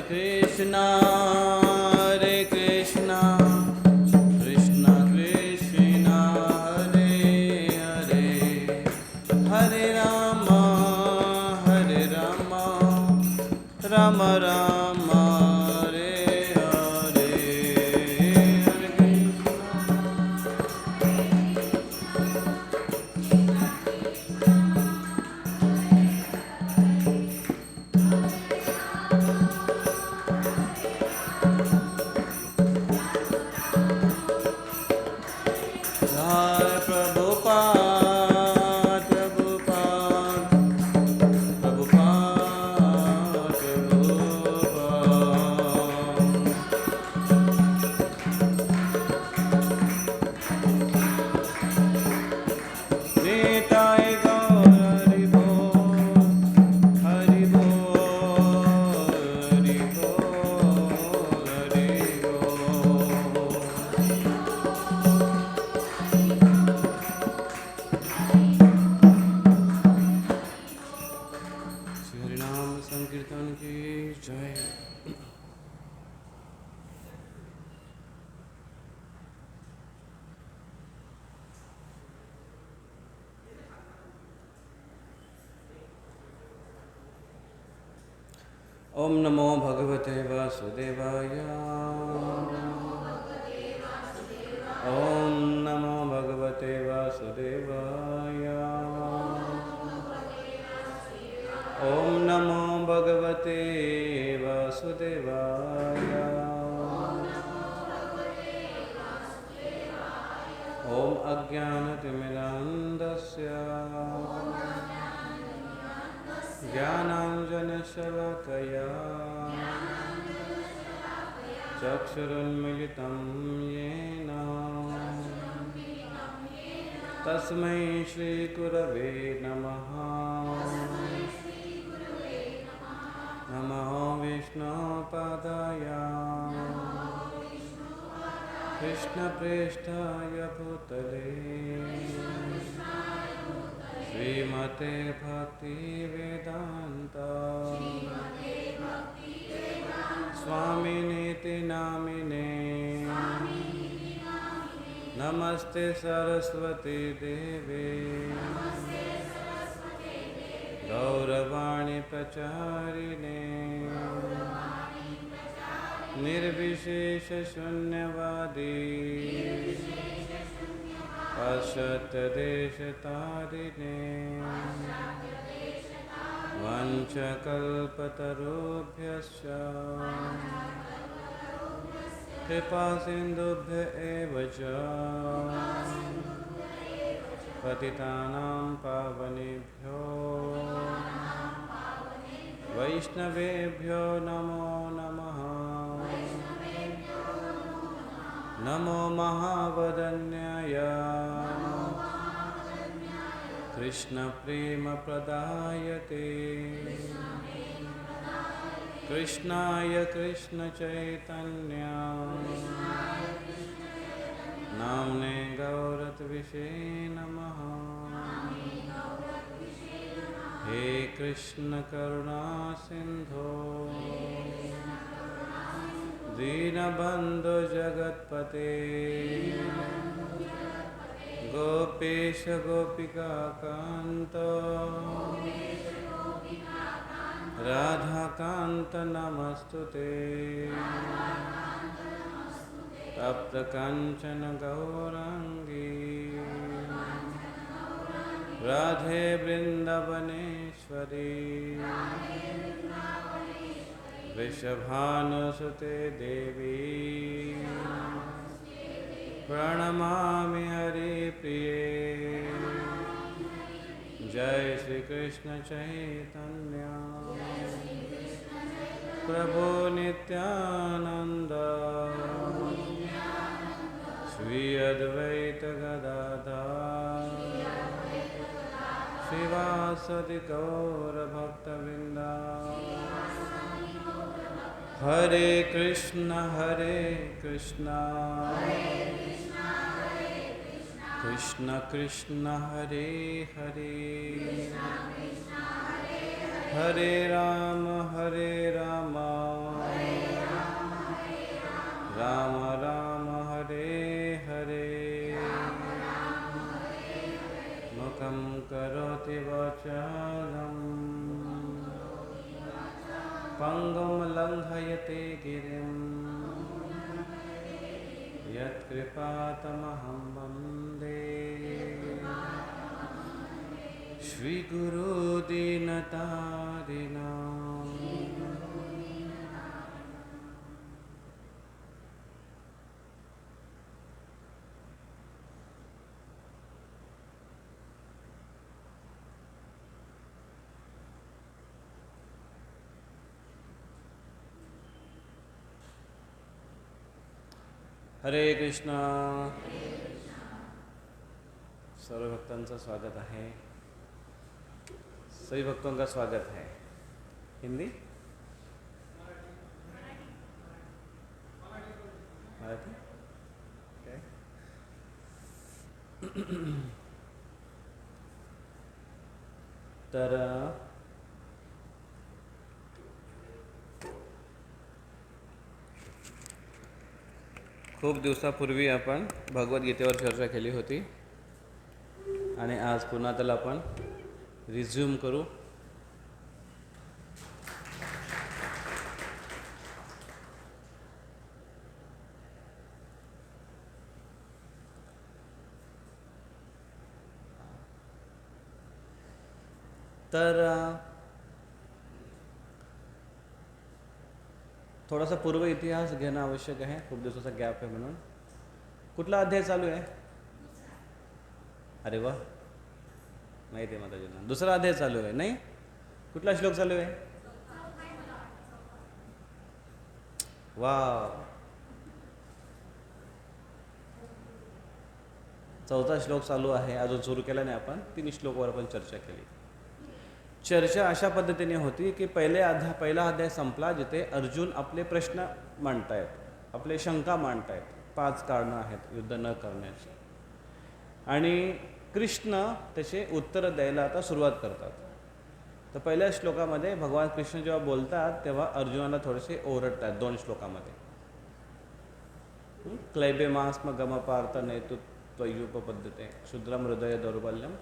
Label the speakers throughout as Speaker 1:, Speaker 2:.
Speaker 1: Krishna, Krishna Krishna, Hare Hare, Hare Rama, Rama Rama, Hare Hare, Hare Krishna. Jai Prabhupada, Prabhupada, Nitai Gaur Hari Bol, Hari Bol, Hari Bol, Hari Bol. Shri हरिनाम संकीर्तन की जय। ओम नमो भगवते वासुदेवाय। ओम नमो भगवते वासुदेवाय। ओम नमो भगवते वासुदेवाय। ओम अज्ञानतिमिरान्धस्य ज्ञानाञ्जनशलाकया चक्षुरुन्मिलितं येन तस्मै श्रीगुरवे नमः। नमो विष्णुपादाय कृष्णप्रेष्ठाय भूतले श्रीमते भक्तिवेदान्त स्वामिनीति नामिने। नमस्ते सरस्वती देवे गौरवाणी प्रचारिणे निर्विशेष शून्यवादी पाश्चात्यदेशतारिणे वंशकल्पतरुभ्यश्च कृपासिन्धुभ्य एव च पतितानां पावनेभ्यो वैष्णवेभ्यो नमो नमः। नमो महावदन्याय कृष्णप्रेमप्रदायते कृष्णाय कृष्णचैतन्य नाम्ने गौरत्विषे नमः। हे कृष्ण करुणा सिंधो दीनबंधु जगत्पते गोपेश गोपिका कांत राधाकांत नमस्तुते। तप्त कांचन गौरांगी राधे वृंदावनेश्वरी वृषभानुसुते देवी प्रणमामि हरिप्रिये। जय श्री कृष्ण चैतन्य प्रभु नित्यानंद श्री अद्वैत गदाधर श्रीवासदि गौर भक्तवृंद। हरे कृष्ण कृष्ण कृष्ण हरे हरे हरे राम राम राम हरे हरे मुखं करोति वाचालं पङ्गुं लङ्घयते गिरिं यत्कृपातमहं वन्दे श्रीगुरुदीनतारिणाम्। हरे कृष्णा। सर्व भक्तों स्वागत है। सभी भक्तों का स्वागत है। हिंदी मराठी तर खूप दिवसापूर्वी आपण भगवद्गीतेवर चर्चा केली होती आणि आज पुन्हा त्याला आपण रिझ्यूम करू। तर थोडासा पूर्व इतिहास घेणं आवश्यक आहे। खूप दिवसाचा गॅप आहे म्हणून। कुठला अध्याय चालू आहे? अरे वा, माहिती आहे माताजींना। दुसरा अध्याय चालू आहे नाही? कुठला श्लोक चालू आहे? वाव, चौथा श्लोक चालू आहे। अजून सुरू केला नाही आपण। 3 श्लोकावर आपण चर्चा केली। चर्चा अशा पद्धतीने होती की पहिला अध्याय संपला जिथे अर्जुन आपले प्रश्न मांडतायत, आपले शंका मांडतायत। 5 कारणं आहेत युद्ध न करण्याची आणि कृष्ण त्याचे उत्तर द्यायला आता सुरुवात करतात। तर पहिल्या श्लोकामध्ये भगवान कृष्ण जेव्हा बोलतात तेव्हा अर्जुनाला थोडेसे ओरडतात 2 श्लोकामध्ये। क्लैबेमास्म गमपार्थ नेतु त्वयुपपद्यते शुद्रम हृदय दौर्बल्यम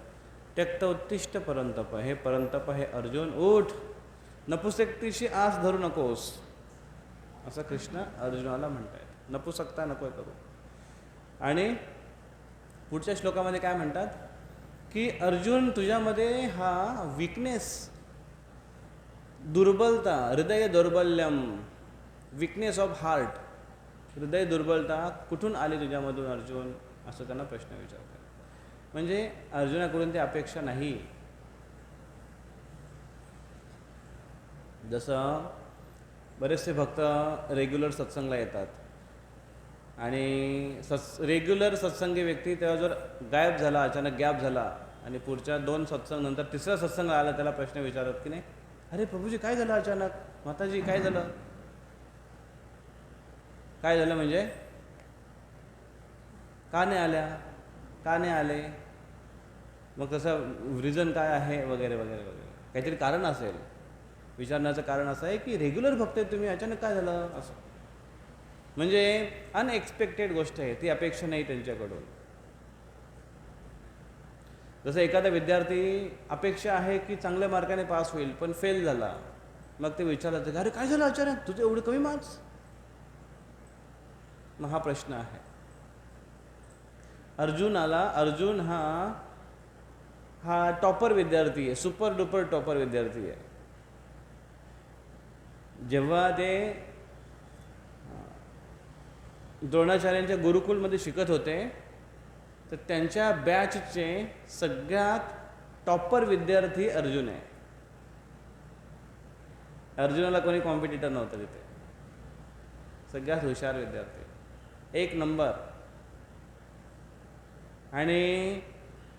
Speaker 1: त्यक्त उत्तिष्ठ परंतप। हे परंतप, हे अर्जुन उठ, नपुसकतेची आस धरू नकोस, असं कृष्ण अर्जुनाला म्हणतायत। नपुसकता नको करू। आणि पुढच्या श्लोकामध्ये काय म्हणतात की अर्जुन तुझ्यामध्ये हा वीकनेस, दुर्बलता, हृदय दौर्बल्यम, वीकनेस ऑफ हार्ट, हृदय दुर्बलता कुठून आली तुझ्यामधून अर्जुन, असं त्यांना प्रश्न विचारतात। म्हणजे अर्जुनाकडून ती अपेक्षा नाही। जसं बरेचसे भक्त रेग्युलर सत्संगला येतात आणि रेग्युलर सत्संगी व्यक्ती तेव्हा जर गायब झाला, अचानक गॅप झाला आणि पुढच्या 2 सत्संग नंतर तिसरा सत्संग आला, त्याला प्रश्न विचारत की नाही, अरे प्रभूजी काय झालं अचानक, माताजी काय झालं, काय झालं, म्हणजे का नाही आल्या, का नाही आले, मग तसं रिझन काय आहे वगैरे वगैरे वगैरे, काहीतरी कारण असेल। विचारण्याचं कारण असं आहे की रेग्युलर भक्त आहे तुम्ही, अचानक काय झालं असं। म्हणजे अनएक्सपेक्टेड गोष्ट आहे, ती अपेक्षा नाही त्यांच्याकडून। जसं एखादा विद्यार्थी अपेक्षा आहे की चांगल्या मार्काने पास होईल पण फेल झाला, मग ते विचारलं अरे काय झालं अचानक, तुझे एवढे कमी मार्क्स, मग हा प्रश्न आहे। अर्जुन हा टॉपर विद्यार्थी आहे, सुपर डुपर टॉपर विद्यार्थी आहे। जेव्हा ते द्रोणाचार्यांच्या गुरुकुलमध्ये शिकत होते तर त्यांच्या बॅचचे सगळ्यात टॉपर विद्यार्थी अर्जुन आहे। अर्जुनाला कोणी कॉम्पिटिटर नव्हतं तिथे, सगळ्यात हुशार विद्यार्थी, 1 नंबर। आणि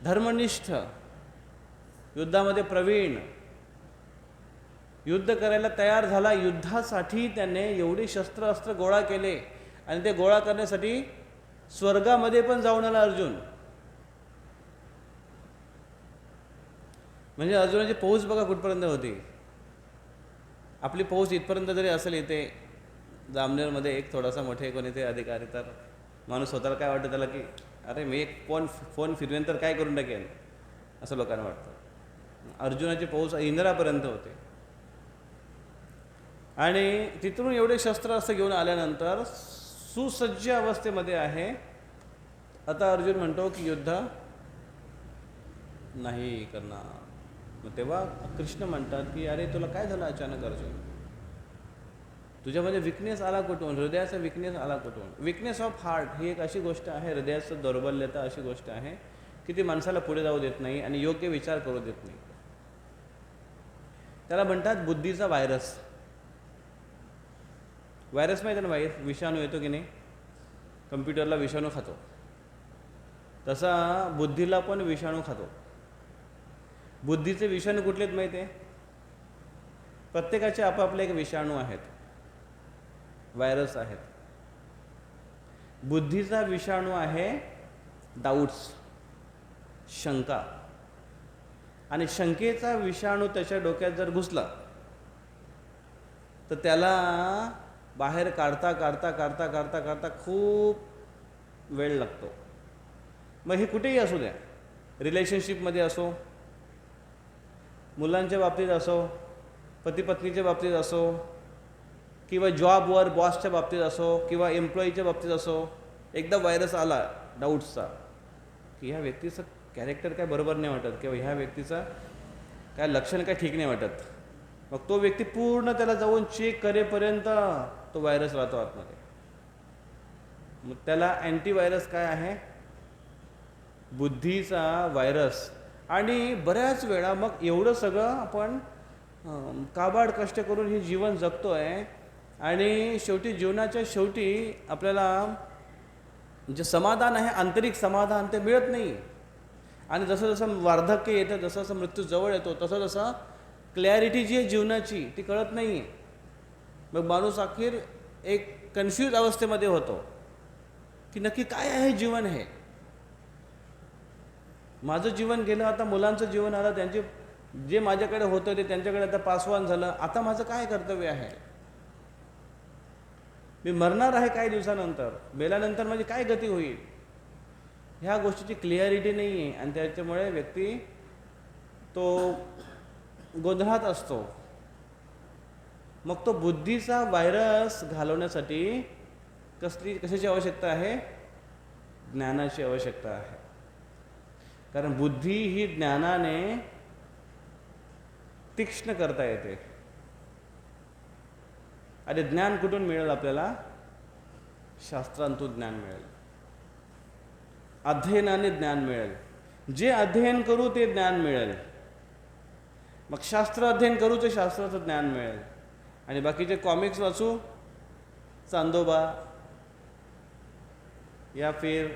Speaker 1: धर्मनिष्ठ, युद्धामध्ये प्रवीण, युद्ध करायला तयार झाला। युद्धासाठी त्याने एवढी शस्त्र अस्त्र गोळा केले आणि ते गोळा करण्यासाठी स्वर्गामध्ये पण जाऊन आला अर्जुन। म्हणजे अर्जुनाची पहुंच बघा कुठपर्यंत होती। आपली पहुंच इथपर्यंत जरी असेल इथे जामनेरमध्ये एक थोडासा मोठे कोणी ते अधिकारी, तर माणूस स्वतःला काय वाटतं त्याला की अरे मी एक फोन फिरवेन तर काय करून टाकेन, असं लोकांना वाटतं. अर्जुनाची पौस इंद्रापर्यंत होते आणि तिथून एवढे शस्त्र असं घेऊन आल्यानंतर सुसज्ज अवस्थेमध्ये आहे. आता अर्जुन म्हणतो की युद्ध नाही करणार. मग तेव्हा कृष्ण म्हणतात की अरे तुला काय झालं अचानक अर्जुन, तुझ्यामध्ये विकनेस आला कुठून, हृदयाचा विकनेस आला कुठून. विकनेस ऑफ हार्ट ही एक अशी गोष्ट आहे, हृदयाचं दौर्बल्यता अशी गोष्ट आहे की ती माणसाला पुढे जाऊ देत नाही आणि योग्य विचार करू देत नाही. त्याला म्हणतात बुद्धीचा व्हायरस. व्हायरस माहिती आहे ना, विषाणू येतो की नाही, कम्प्युटरला विषाणू खातो, तसा बुद्धीला पण विषाणू खातो. बुद्धीचे विषाणू कुठले आहेत माहिती आहे? प्रत्येकाचे आपापले एक विषाणू आहेत, व्हायरस आहेत. बुद्धीचा विषाणू आहे डाऊट्स, शंका. आणि शंकेचा विषाणू त्याच्या डोक्यात जर घुसला तर त्याला बाहेर काढता काढता काढता काढता काढता खूप वेळ लागतो. मग हे कुठेही असू द्या, रिलेशनशिपमध्ये असो, मुलांच्या बाबतीत असो, पती पत्नीच्या बाबतीत असो, किंवा जॉबवर बॉसच्या बाबतीत असो, किंवा एम्प्लॉईच्या बाबतीत असो, एकदा व्हायरस आला डाऊट्सचा की ह्या व्यक्तीचं कॅरेक्टर काय बरोबर नाही वाटत, किंवा ह्या व्यक्तीचं काय लक्षण काय ठीक नाही वाटत, मग तो व्यक्ती पूर्ण त्याला जाऊन चेक करेपर्यंत तो व्हायरस राहतो आतमध्ये. मग त्याला अँटीव्हायरस काय आहे? बुद्धीचा व्हायरस. आणि बऱ्याच वेळा मग एवढं सगळं आपण काबाड कष्ट करून हे जीवन जगतो आहे आणि शेवटी जीवनाच्या शेवटी आपल्याला जे समाधान आहे, आंतरिक समाधान, ते मिळत नाही. आणि जसं जसं वार्धक्य येतं, जसं जसं मृत्यू जवळ येतो, तसं जसं क्लॅरिटी जी आहे जीवनाची ती कळत नाही. मग माणूस अखेर एक कन्फ्यूज अवस्थेमध्ये होतो की नक्की काय आहे जीवन हे. माझं जीवन गेलं, आता मुलांचं जीवन आलं, त्यांचे जे माझ्याकडे होतं ते त्यांच्याकडे आता पासवान झालं, आता माझं काय कर्तव्य आहे? मी मरणार आहे काही दिवसानंतर, मेल्यानंतर माझी काय गती होईल? ह्या गोष्टीची क्लिअरिटी नाही आहे आणि त्याच्यामुळे व्यक्ती तो गोंधळात असतो. मग तो बुद्धीचा व्हायरस घालवण्यासाठी कशाची आवश्यकता आहे? ज्ञानाची आवश्यकता आहे. कारण बुद्धी ही ज्ञानाने तीक्ष्ण करता येते. आणि ज्ञान कुठून मिळेल आपल्याला? शास्त्रांतून ज्ञान मिळेल, अध्ययनाने ज्ञान मिळेल. जे अध्ययन करू ते ज्ञान मिळेल. मग शास्त्र अध्ययन करू ते शास्त्राचं ज्ञान मिळेल. आणि बाकीचे कॉमिक्स वाचू, चांदोबा या फिर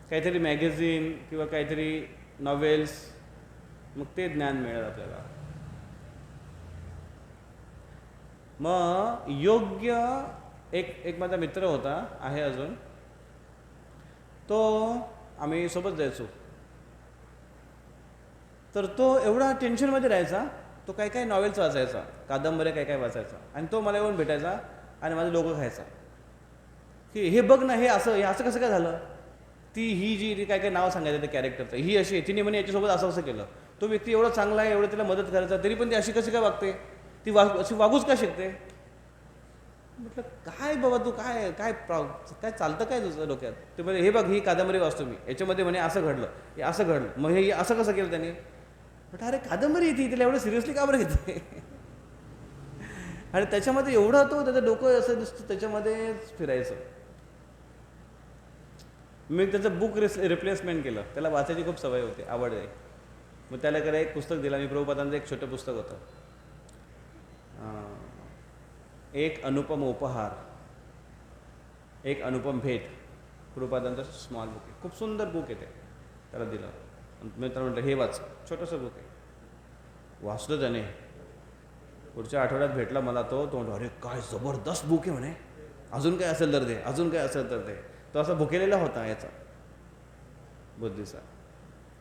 Speaker 1: काहीतरी मॅगझिन किंवा काहीतरी नॉवेल्स, मग ते ज्ञान मिळेल आपल्याला. मग योग्य एक माझा मित्र होता, आहे अजून, तो आम्ही सोबत जायचो. तर तो एवढा टेन्शनमध्ये राहायचा, तो काय काय नॉवेल्स वाचायचा, कादंबऱ्या काय काय वाचायचा, आणि तो मला येऊन भेटायचा आणि माझं डोकं खायचा की हे बघ ना, हे असं कसं काय झालं. ही जी काय काय नाव सांगायचं त्या कॅरेक्टरचं, ही अशी आहे, तिने म्हणे याच्यासोबत असं असं केलं, तो व्यक्ती एवढा चांगला आहे, एवढं तिला मदत करायचा, तरी पण ती अशी कशी काय वागते, ती अशी वागूच का शिकते. म्हटलं काय बाबा तू काय काय काय चालतं काय तुझं डोक्यात. ते म्हणजे हे बघ, ही कादंबरी वाचतो मी, याच्यामध्ये म्हणे असं घडलं, हे असं घडलं, मग हे असं कसं केलं त्याने. म्हटलं अरे कादंबरी येते, तिला एवढं सिरियसली का बरं घेते. आणि त्याच्यामध्ये एवढं तो त्याचं डोकं असं दिसतं, त्याच्यामध्येच फिरायचं. मी त्याचं बुक रिप्लेसमेंट केलं, त्याला वाचायची खूप सवय होती, आवड आहे. मग त्याला कडे एक पुस्तक दिला मी, प्रभुपादांचं एक छोटं पुस्तक होतं, एक अनुपम उपहार, एक अनुपम भेट, प्रभुपादांचं स्मॉल बुक आहे, खूप सुंदर बुक आहे ते. त्याला दिलं, मी त्याला म्हटलं हे वाच, छोटंसं बुक आहे. वाचलं त्याने. पुढच्या आठवड्यात भेटला मला तो म्हणतो अरे काय जबरदस्त बुक आहे म्हणे, अजून काय असेल तर दे, अजून काय असेल तर दे. तो असा भुकेलेला होता याचा, बुद्धीचा.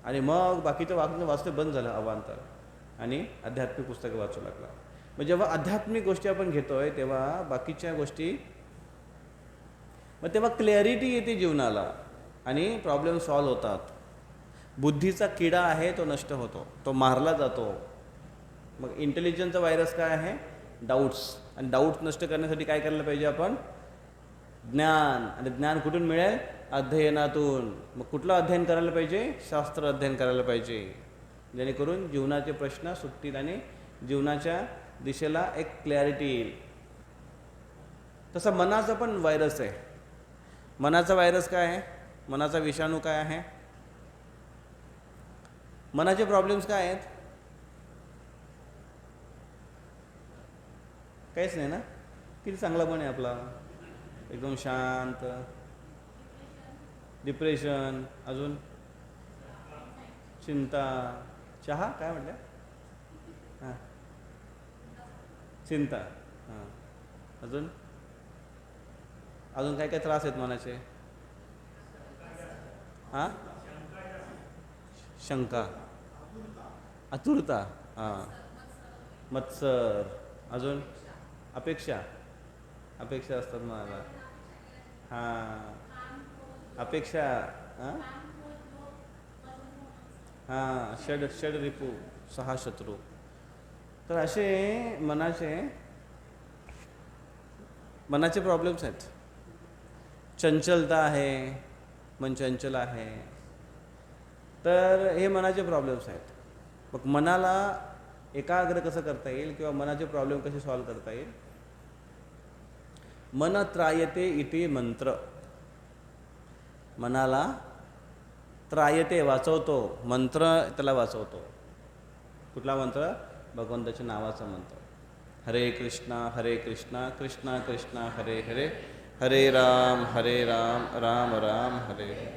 Speaker 1: आणि मग बाकीचं वाचणं बंद झालं अवांतर, आणि आध्यात्मिक पुस्तकं वाचू लागला. मग जेव्हा आध्यात्मिक गोष्टी आपण घेतोय तेव्हा बाकीच्या गोष्टी, मग तेव्हा क्लॅरिटी येते जीवनाला आणि प्रॉब्लेम सॉल्व्ह होतात. बुद्धीचा किडा आहे तो नष्ट होतो, तो मारला जातो. मग इंटेलिजन्सचा व्हायरस काय आहे? डाऊट्स. आणि डाऊट्स नष्ट करण्यासाठी काय करायला पाहिजे आपण? ज्ञान. आणि ज्ञान कुठून मिळेल? अध्ययनातून. मग कुठलं अध्ययन करायला पाहिजे? शास्त्र अध्ययन करायला पाहिजे, जेणेकरून जीवनाचे प्रश्न सुटतील आणि जीवनाच्या दिशेला एक क्लॅरिटी येईल. तसा मनाचा पण व्हायरस आहे. मनाचा व्हायरस काय आहे? मनाचा विषाणू काय आहे? मनाचे प्रॉब्लेम्स काय आहेत? काहीच नाही ना. किती चांगला मन आहे आपला, एकदम शांत. डिप्रेशन, अजून चिंता. चहा काय म्हटलं? हां, चिंता. हां, अजून अजून काय काय त्रास आहेत मनाचे? हां, शंका, आतुरता. हां, मत्सर. अजून अपेक्षा. अपेक्षा असतात मनाला. हां, अपेक्षा. हां हां, षड रिपू, 6 शत्रू. तर असे मनाचे प्रॉब्लेम्स आहेत. चंचलता आहे, मन चंचल आहे. तर हे मनाचे प्रॉब्लेम्स आहेत. मग मनाला एकाग्र कसं करता येईल किंवा मनाचे प्रॉब्लेम कसे सॉल्व्ह करता येईल? मन त्रायते इति मंत्र. मनाला त्रायते, वाचवतो. मंत्र त्याला वाचवतो. कुठला मंत्र? भगवंताच्या नावाचा मंत्र. हरे कृष्णा कृष्णा कृष्णा हरे हरे, हरे राम राम राम हरे हरे.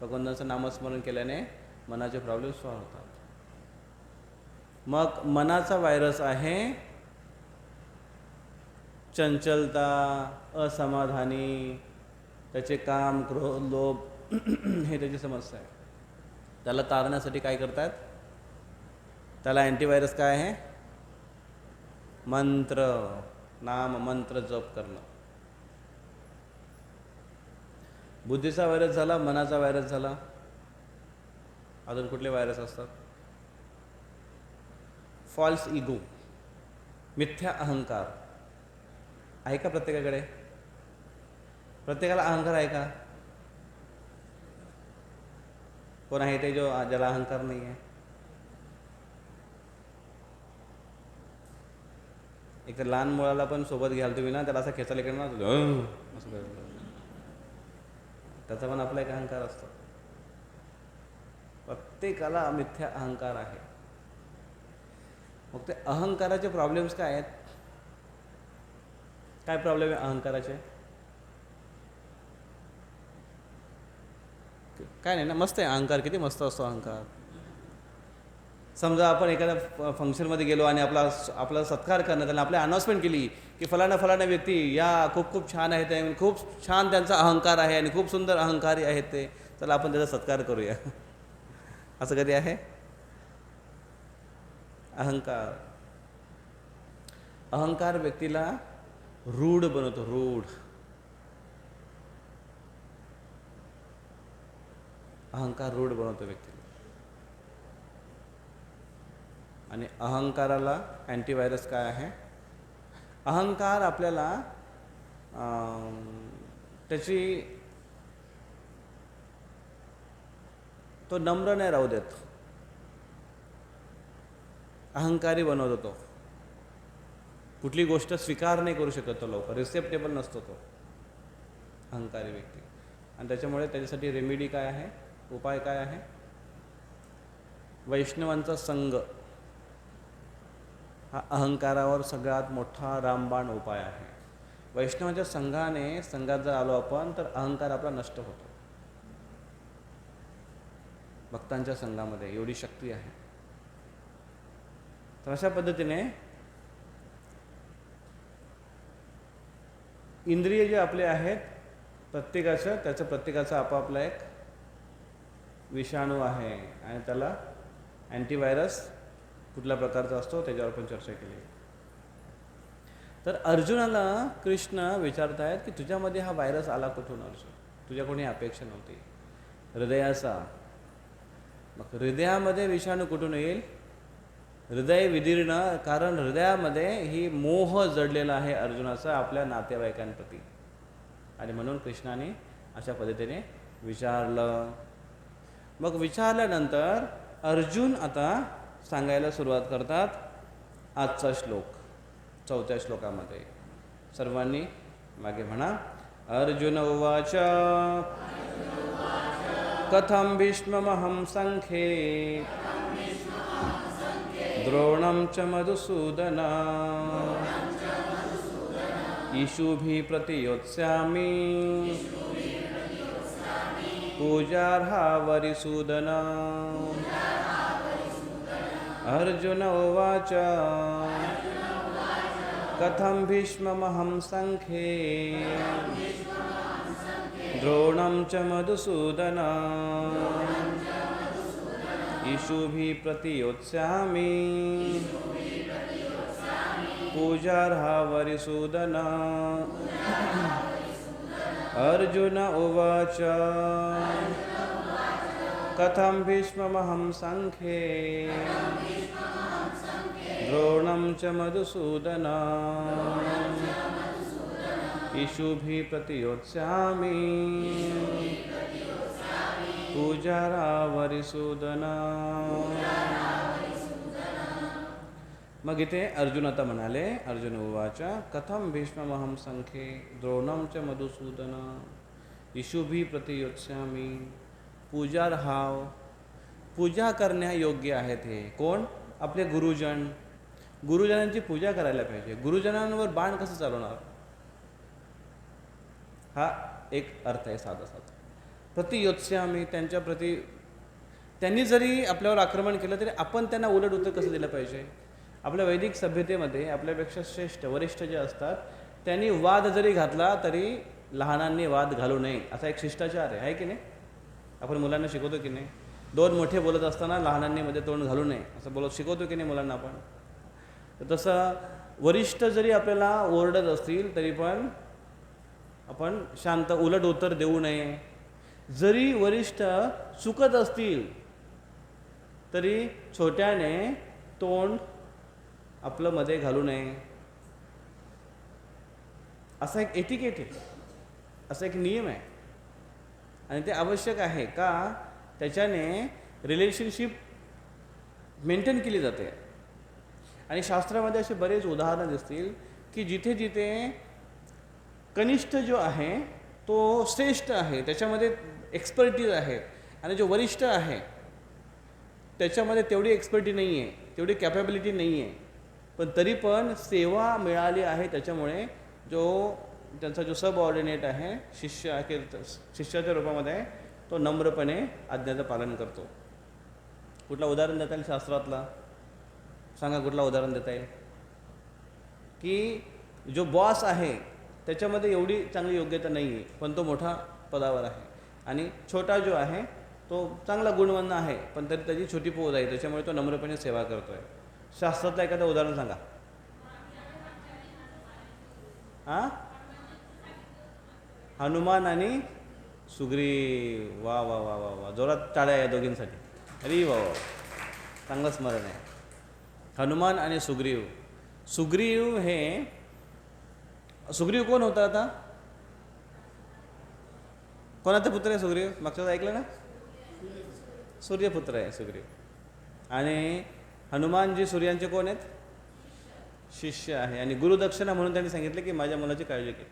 Speaker 1: भगवंताचं नामस्मरण केल्याने मनाचे प्रॉब्लेम सॉल्व्ह होतात. मग मनाचा व्हायरस आहे चंचलता, असमाधानी, त्याचे काम, क्रोध, लोभ हे त्याची समस्या आहे. त्याला तारण्यासाठी काय करतात? त्याला अँटीव्हायरस काय आहे? मंत्र, नाम मंत्र जप करणं. बुद्धीचा व्हायरस झाला, मनाचा व्हायरस झाला. अजून कुठले व्हायरस असतात? फॉल्स इगो, मिथ्या अहंकार आहे का प्रत्येकाकडे? प्रत्येकाला अहंकार आहे का? कोण आहे ते ज्याला अहंकार नाही आहे? एक तर लहान मुलाला पण सोबत घ्याल तुम्ही ना, त्याला असं खेचायला इकडे ना असं करायचं. त्याचा पण आपला एक अहंकार असतो. प्रत्येकाला मिथ्या अहंकार आहे. मग ते अहंकाराचे प्रॉब्लेम्स काय आहेत? काय प्रॉब्लेम आहे अहंकाराचे? काय नाही ना, मस्त आहे अहंकार. किती मस्त असतो अहंकार. समजा आपण एखाद्या फंक्शनमध्ये गेलो आणि आपला सत्कार करण्यात आणि आपल्या अनाउन्समेंट केली की फलाना व्यक्ती या खूप छान आहेत, ते खूप छान त्यांचा अहंकार आहे आणि खूप सुंदर अहंकारी आहेत ते, चला आपण त्याचा सत्कार करूया. असं कधी आहे? अहंकार व्यक्तीला रूढ बनवतो. रूढ. अहंकार रूढ बनवतो व्यक्तीला. आणि अहंकाराला अँटीव्हायरस काय आहे? अहंकार आपल्याला तो नम्र नाही राहू देत. अहंकारी बनवतो तो. कुठली गोष्ट स्वीकार नाही करू शकत तो लवकर. रिसेप्टेबल नसतो तो अहंकारी व्यक्ती. आणि त्याच्यामुळे त्याच्यासाठी रेमेडी काय आहे? उपाय काय आहे? वैष्णवांचा संघ हा अहंकारावर सगळ्यात मोठा रामबाण उपाय आहे. वैष्णवांच्या संघात जर आलो आपण तर अहंकार आपला नष्ट होतो. भक्तांच्या संघामध्ये एवढी शक्ती आहे. तर अशा पद्धतीने इंद्रिय जे आपले आहेत प्रत्येकाचा आपापला एक विषाणू आहे आणि त्याला अँटीव्हायरस कुठल्या प्रकारचा असतो त्याच्यावर पण चर्चा केली. तर अर्जुनाला कृष्ण विचारतायत की तुझ्यामध्ये हा व्हायरस आला कुठून अर्जुन, तुझ्या कोणी अपेक्षा नव्हती, हृदयाचा. मग हृदयामध्ये विषाणू कुठून येईल? हृदय विदीर्ण, कारण हृदयामध्ये ही मोह जडलेला आहे अर्जुनाचा आपल्या नातेवाईकांप्रती. आणि म्हणून कृष्णाने अशा पद्धतीने विचारलं. मग विचारल्यानंतर अर्जुन आता सांगायला सुरुवात करतात आजचा श्लोक. 4थ्या श्लोकामध्ये सर्वांनी मागे म्हणा. अर्जुन उवाच कथं भीष्ममहं संख्ये द्रोणं च मधुसूदन ईशुभिः प्रतियोत्स्यामि पूजार्हा वरिसूदन. अर्जुन उवाच कथं भीष्ममहं संख्ये द्रोणं च मधुसूदन ईशुभिः प्रतियोत्स्यामि पूजार्हा वरिसूदन. अर्जुन उवाच कथं भीष्ममहं संख्ये द्रोणं च मधुसूदन ईशुभिः प्रतियोत्स्यामि पूजार्हा वरिसूदन. मग इथे अर्जुन आता म्हणाले, अर्जुन उवाच कथं भीष्ममहं संख्ये द्रोणं च मधुसूदन ईशुभिः प्रतियोत्स्यामि पूजार्हाव. पूजा करण्या योग्य आहेत हे कोण? आपले गुरुजन. गुरुजनांची पूजा करायला पाहिजे. गुरुजनांवर बाण कसं चालवणार? हा एक अर्थ आहे साधा साधा. प्रतियोत्स्यामि, त्यांच्या प्रती, त्यांनी जरी आपल्यावर आक्रमण केलं तरी आपण त्यांना उलट उत्तर कसं दिलं पाहिजे? आपल्या वैदिक सभ्यतेमध्ये आपल्यापेक्षा श्रेष्ठ वरिष्ठ जे असतात त्यांनी वाद जरी घातला तरी लहानांनी वाद घालू नये, असा एक शिष्टाचार आहे की नाही? आपण मुलांना शिकवतो की नाही? 2 मोठे बोलत असताना लहानांनी मध्ये तोंड घालू नये असं बोलत शिकवतो की नाही मुलांना आपण? तर तसं वरिष्ठ जरी आपल्याला ओरडत असतील तरी पण आपण शांत उलट उत्तर देऊ नये. जरी वरिष्ठ चुकत असतील तरी छोट्याने तोंड आपलं मध्ये घालू नये. असा एक एटिकेट आहे, असा एक नियम आहे आणि ते आवश्यक आहे. का? त्याच्याने रिलेशनशिप मेंटेन केली जाते. आणि शास्त्रामध्ये असे बरेच उदाहरणं दिसतील की जिथे जिथे कनिष्ठ जो आहे तो श्रेष्ठ आहे, त्याच्यामध्ये एक्सपर्टीज आहे, आणि जो वरिष्ठ आहे त्याच्यामध्ये तेवढी एक्सपर्टी नाही आहे, तेवढी कॅपॅबिलिटी नाही आहे, पण तरी पण सेवा मिळाली आहे. त्याच्यामुळे जो त्यांचा जो सबऑर्डिनेट आहे, शिष्य आहे, शिष्याच्या रूपामध्ये तो नम्रपणे आज्ञेचं पालन करतो. कुठला उदाहरण देता येईल शास्त्रातला? सांगा, कुठला उदाहरण देता येईल? की जो बॉस आहे त्याच्यामध्ये एवढी चांगली योग्यता नाही आहे पण तो मोठा पदावर आहे, आणि छोटा जो आहे तो चांगला गुणवान आहे पण तरी त्याची छोटी पोज आहे, त्याच्यामुळे तो नम्रपणे सेवा करतो आहे. शास्त्रातलं एखादं उदाहरण सांगा. हां, हनुमान आणि सुग्रीव. वा वा वा वा वा, जोरात टाळ्या या दोघींसाठी. अरे वा वा, चांगलं स्मरण आहे. हनुमान आणि सुग्रीव. सुग्रीव कोण होता? आता कोणाचा पुत्र आहे सुग्रीव? मागच्याच ऐकलं ना? सूर्यपुत्र आहे सुग्रीव. आणि हनुमानजी सूर्यांचे कोण आहेत? शिष्य आहे. आणि गुरुदक्षिणा म्हणून त्यांनी सांगितले की माझ्या मुलाची काळजी घे,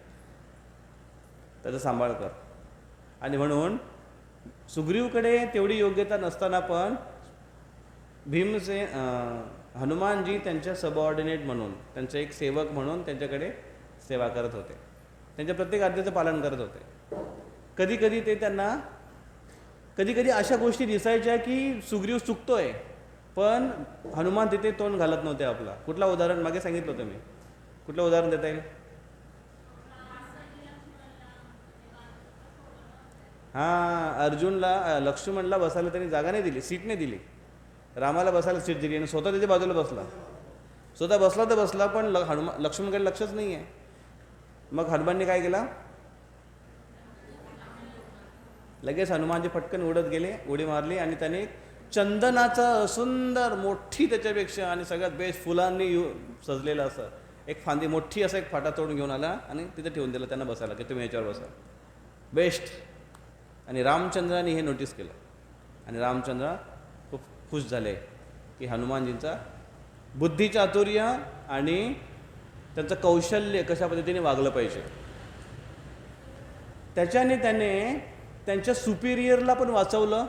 Speaker 1: त्याचा सांभाळ कर. आणि म्हणून सुग्रीवकडे तेवढी योग्यता नसताना पण हनुमानजी त्यांच्या सबऑर्डिनेट म्हणून, त्यांचे एक सेवक म्हणून त्यांच्याकडे सेवा करत होते, त्यांच्या प्रत्येक आज्ञेचं पालन करत होते. कधी कधी ते त्यांना कधी अशा गोष्टी दिसायच्या की सुग्रीव चुकतोय पण हनुमान तिथे तोंड घालत नव्हते आपला. कुठला उदाहरण मागे सांगितलं होतं मी? कुठलं उदाहरण देता येईल? हां, अर्जुनला लक्ष्मणला बसायला त्यांनी जागा नाही दिली, सीट नाही दिली. रामाला बसायला सीट दिली आणि स्वतः त्याच्या बाजूला बसला. स्वतः बसला तर बसला, पण लक्ष्मणकडे लक्षच नाही आहे. मग हनुमानने काय केला, लगेच हनुमानजी पटकन उडत गेले, उडी मारली आणि त्याने चंदनाचं सुंदर मोठी त्याच्यापेक्षा आणि सगळ्यात बेस्ट फुलांनी सजलेलं असं एक फांदी मोठी असं एक फाटा तोडून घेऊन आला आणि तिथे ठेवून दिलं त्यांना बसायला, की तुम्ही याच्यावर बसा, बेस्ट. आणि रामचंद्राने हे नोटीस केलं आणि रामचंद्र खूप खुश झाले की हनुमानजींचा बुद्धिचातुर्य आणि त्यांचं कौशल्य कशा पद्धतीने वागलं पाहिजे. त्याच्याने त्याने त्यांच्या सुपिरियरला पण वाचवलं,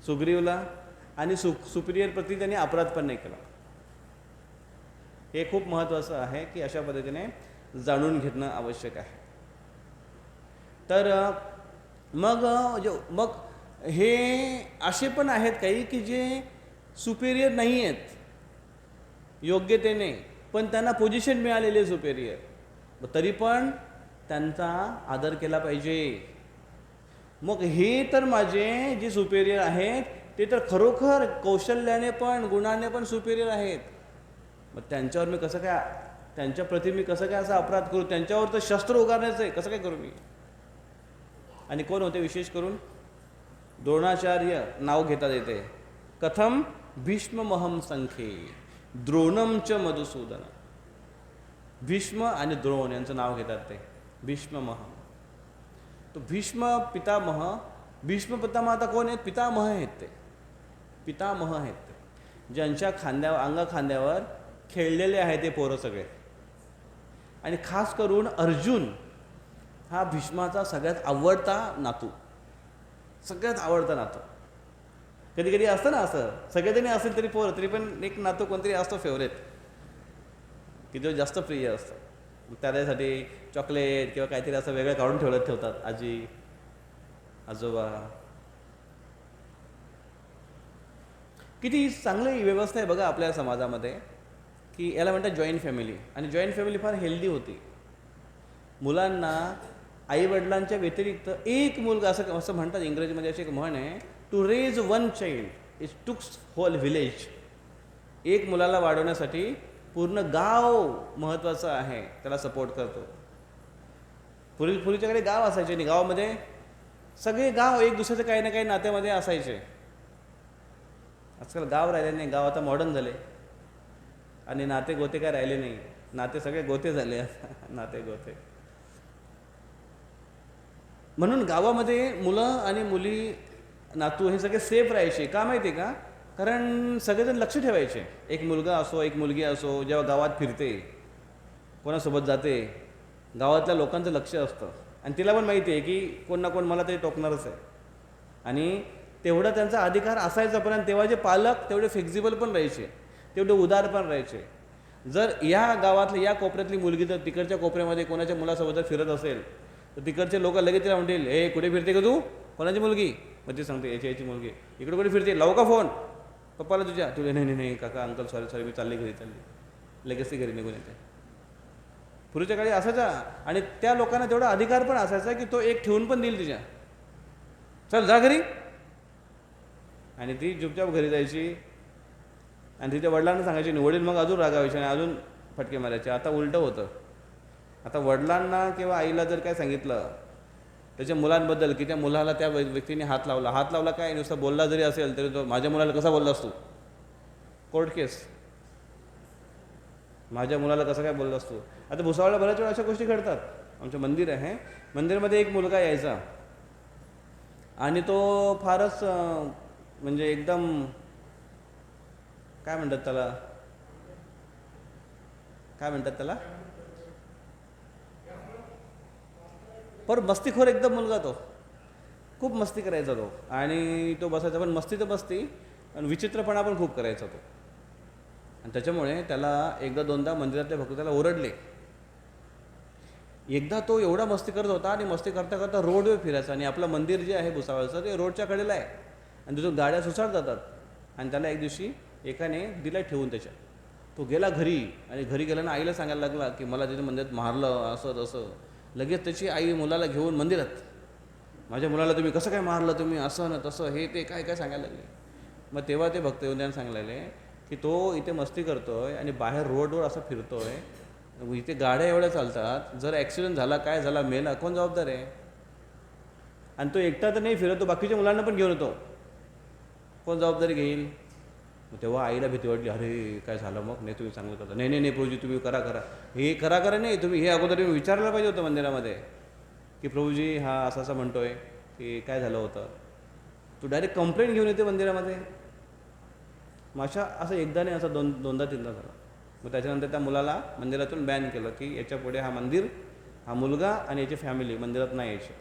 Speaker 1: सुग्रीवला, आणि सुपिरियर प्रती त्यांनी अपराध पण नाही केला. हे खूप महत्त्वाचं आहे की अशा पद्धतीने जाणून घेणं आवश्यक आहे. तर मग हे असे पण आहेत काही की जे सुपेरियर नाही आहेत योग्यतेने, पण त्यांना पोझिशन मिळालेली आहे सुपेरियर, तरी पण त्यांचा आदर केला पाहिजे. मग हे तर माझे जे सुपेरियर आहेत ते तर खरोखर कौशल्याने पण गुणाने पण सुपेरियर आहेत. मग त्यांच्यावर मी कसं काय, त्यांच्या प्रति मी कसं काय असा अपराध करू, त्यांच्यावर तर शस्त्र उगारण्याचं आहे, कसं काय करू मी. आणि कोण होते विशेष करून द्रोणाचार्य नाव घेतात येते. कथम भीष्ममहम संखे द्रोणम च मधुसूदन. भीष्म आणि द्रोण यांचं नाव घेतात ते भीष्ममह. तो भीष्म पितामह, भीष्म पितामह आता कोण आहेत, पितामह आहेत ते, पितामह आहेत ते, ज्यांच्या अंगखांद्यावर खेळलेले आहे ते पोरं सगळे. आणि खास करून अर्जुन हा भीष्माचा सगळ्यात आवडता नातू, सगळ्यात आवडता नातू. कधी कधी असतं ना असं, सगळेजणी असेल तरी पोरं, तरी पण एक नातू कोणतरी असतो फेवरेट की जो जास्त प्रिय असतो. त्यासाठी चॉकलेट किंवा काहीतरी असं वेगळं काढून ठेवतात आजी आजोबा. किती चांगली व्यवस्था आहे बघा आपल्या समाजामध्ये, की याला म्हणतात जॉईंट फॅमिली. आणि जॉईंट फॅमिली फार हेल्दी होती. मुलांना आईवडिलांच्या व्यतिरिक्त एक मुलगा, असं म्हणतात इंग्रजीमध्ये अशी एक म्हण आहे, to raise one child is takes whole village. एक मुलाला वाढवण्यासाठी पूर्ण गाव महत्त्वाचं आहे, त्याला सपोर्ट करतो. पूर्वीच्याकडे गाव असायचे आणि गावामध्ये सगळे गाव एक दुसऱ्याच्या काही ना काही नात्यामध्ये असायचे. आजकाल गाव राहिले नाही, गाव आता मॉडर्न झाले आणि नाते गोते काय राहिले नाही, नाते सगळे गोते झाले नाते गोते. म्हणून गावामध्ये मुलं आणि मुली नातू हे सगळे सेफ राहायचे. का माहिती आहे का, कारण सगळेजण लक्ष ठेवायचे. एक मुलगा असो एक मुलगी असो जेव्हा गावात फिरते, कोणासोबत जाते, गावातल्या लोकांचं लक्ष असतं आणि तिला पण माहिती आहे की कोण ना कोण मला तरी टोकणारच आहे. आणि तेवढा त्यांचा अधिकार असायचा, पण तेव्हाचे पालक तेवढे फ्लेक्झिबल पण राहायचे, तेवढे उदार पण राहायचे. जर या गावातली या कोपऱ्यातली मुलगी जर तिकडच्या कोपऱ्यामध्ये कोणाच्या मुलासोबत जर फिरत असेल तर तिकडचे लोक लगेच तिला म्हणतील, हे कुठे फिरते का तू, कोणाची मुलगी. मग ती सांगते याची मुलगी, इकडे कुठे फिरते, लावू का फोन पप्पाला तुझ्या. तुला नाही नाही काका अंकल सॉरी मी चालली घरी, लगेच ती घरी निघून येते. पूर्वीच्या काळी असायचा. आणि त्या लोकांना तेवढा अधिकार पण असायचा की तो एक ठेवून पण देईल तिच्या, चल जा घरी. आणि ती चुपचाप घरी जायची आणि तिच्या वडिलांना सांगायची, वडील मग अजून रागावायचे आणि अजून फटके मारायचे. आता उलटं होतं. आता वडिलांना किंवा आईला जर काय सांगितलं त्याच्या मुलांबद्दल की त्या मुलाला त्या व्यक्तीने हात लावला काय, नुसतं बोलला जरी असेल तरी तो, माझ्या मुलाला कसा बोललास तू, कोर्ट केस, माझ्या मुलाला कसं काय बोललास तू. आता भुसावळला बऱ्याच वेळा अशा गोष्टी घडतात. आमचं मंदिर आहे, मंदिरामध्ये एक मुलगा यायचा आणि तो फारच म्हणजे एकदम काय म्हणतात त्याला पर मस्तीखोर एकदम मुलगा, तो खूप मस्ती करायचा तो. आणि तो बसायचा, पण मस्ती तर मस्ती आणि विचित्रपणा पण खूप करायचा तो. आणि त्याच्यामुळे त्याला एकदा दोनदा मंदिरातले भक्त त्याला ओरडले. एकदा तो एवढा मस्ती करत होता आणि मस्ती करता करता रोडवर फिरायचा. आणि आपलं मंदिर जे आहे भुसावळचं ते रोडच्या कडेला आहे आणि तिथून गाड्या सुसाट जातात. आणि त्याला एक दिवशी एकाने दिला ठेवून त्याच्या. तो गेला घरी आणि घरी गेल्यानं आईला सांगायला लागला की मला तिथे मंदिरात मारलं असं तसं. लगेच त्याची आई मुलाला घेऊन मंदिरात, माझ्या मुलाला तुम्ही कसं काय मारलं, तुम्ही असं ना तसं हे ते काय काय सांगायला लागले. मग तेव्हा ते भक्त येऊन त्यांना सांगायला लागले की तो इथे मस्ती करतोय आणि बाहेर रोडवर असा फिरतोय, इथे गाड्या एवढ्या चालतात, जर ॲक्सिडेंट झाला, काय झाला, मेला, कोण जबाबदार आहे? आणि तो एकटा तर नाही फिरत, तो बाकीच्या मुलांना पण घेऊन येतो, कोण जबाबदारी घेईल? मग तेव्हा आईला भीती वाटली, अरे काय झालं मग? नाही तुम्ही चांगलं करता. नाही नाही नाही प्रभूजी तुम्ही करा करा. हे करा नाही, तुम्ही हे अगोदर विचारायला पाहिजे होतं मंदिरामध्ये की प्रभूजी हा असं असं म्हणतोय की काय झालं होतं. तू डायरेक्ट कंप्लेंट घेऊन येते मंदिरामध्ये. मग असं एकदा नाही, असं दोनदा तीनदा झालं. मग त्याच्यानंतर त्या मुलाला मंदिरातून बॅन केलं की याच्यापुढे हा मंदिर, हा मुलगा आणि याची फॅमिली मंदिरात नाही यायची.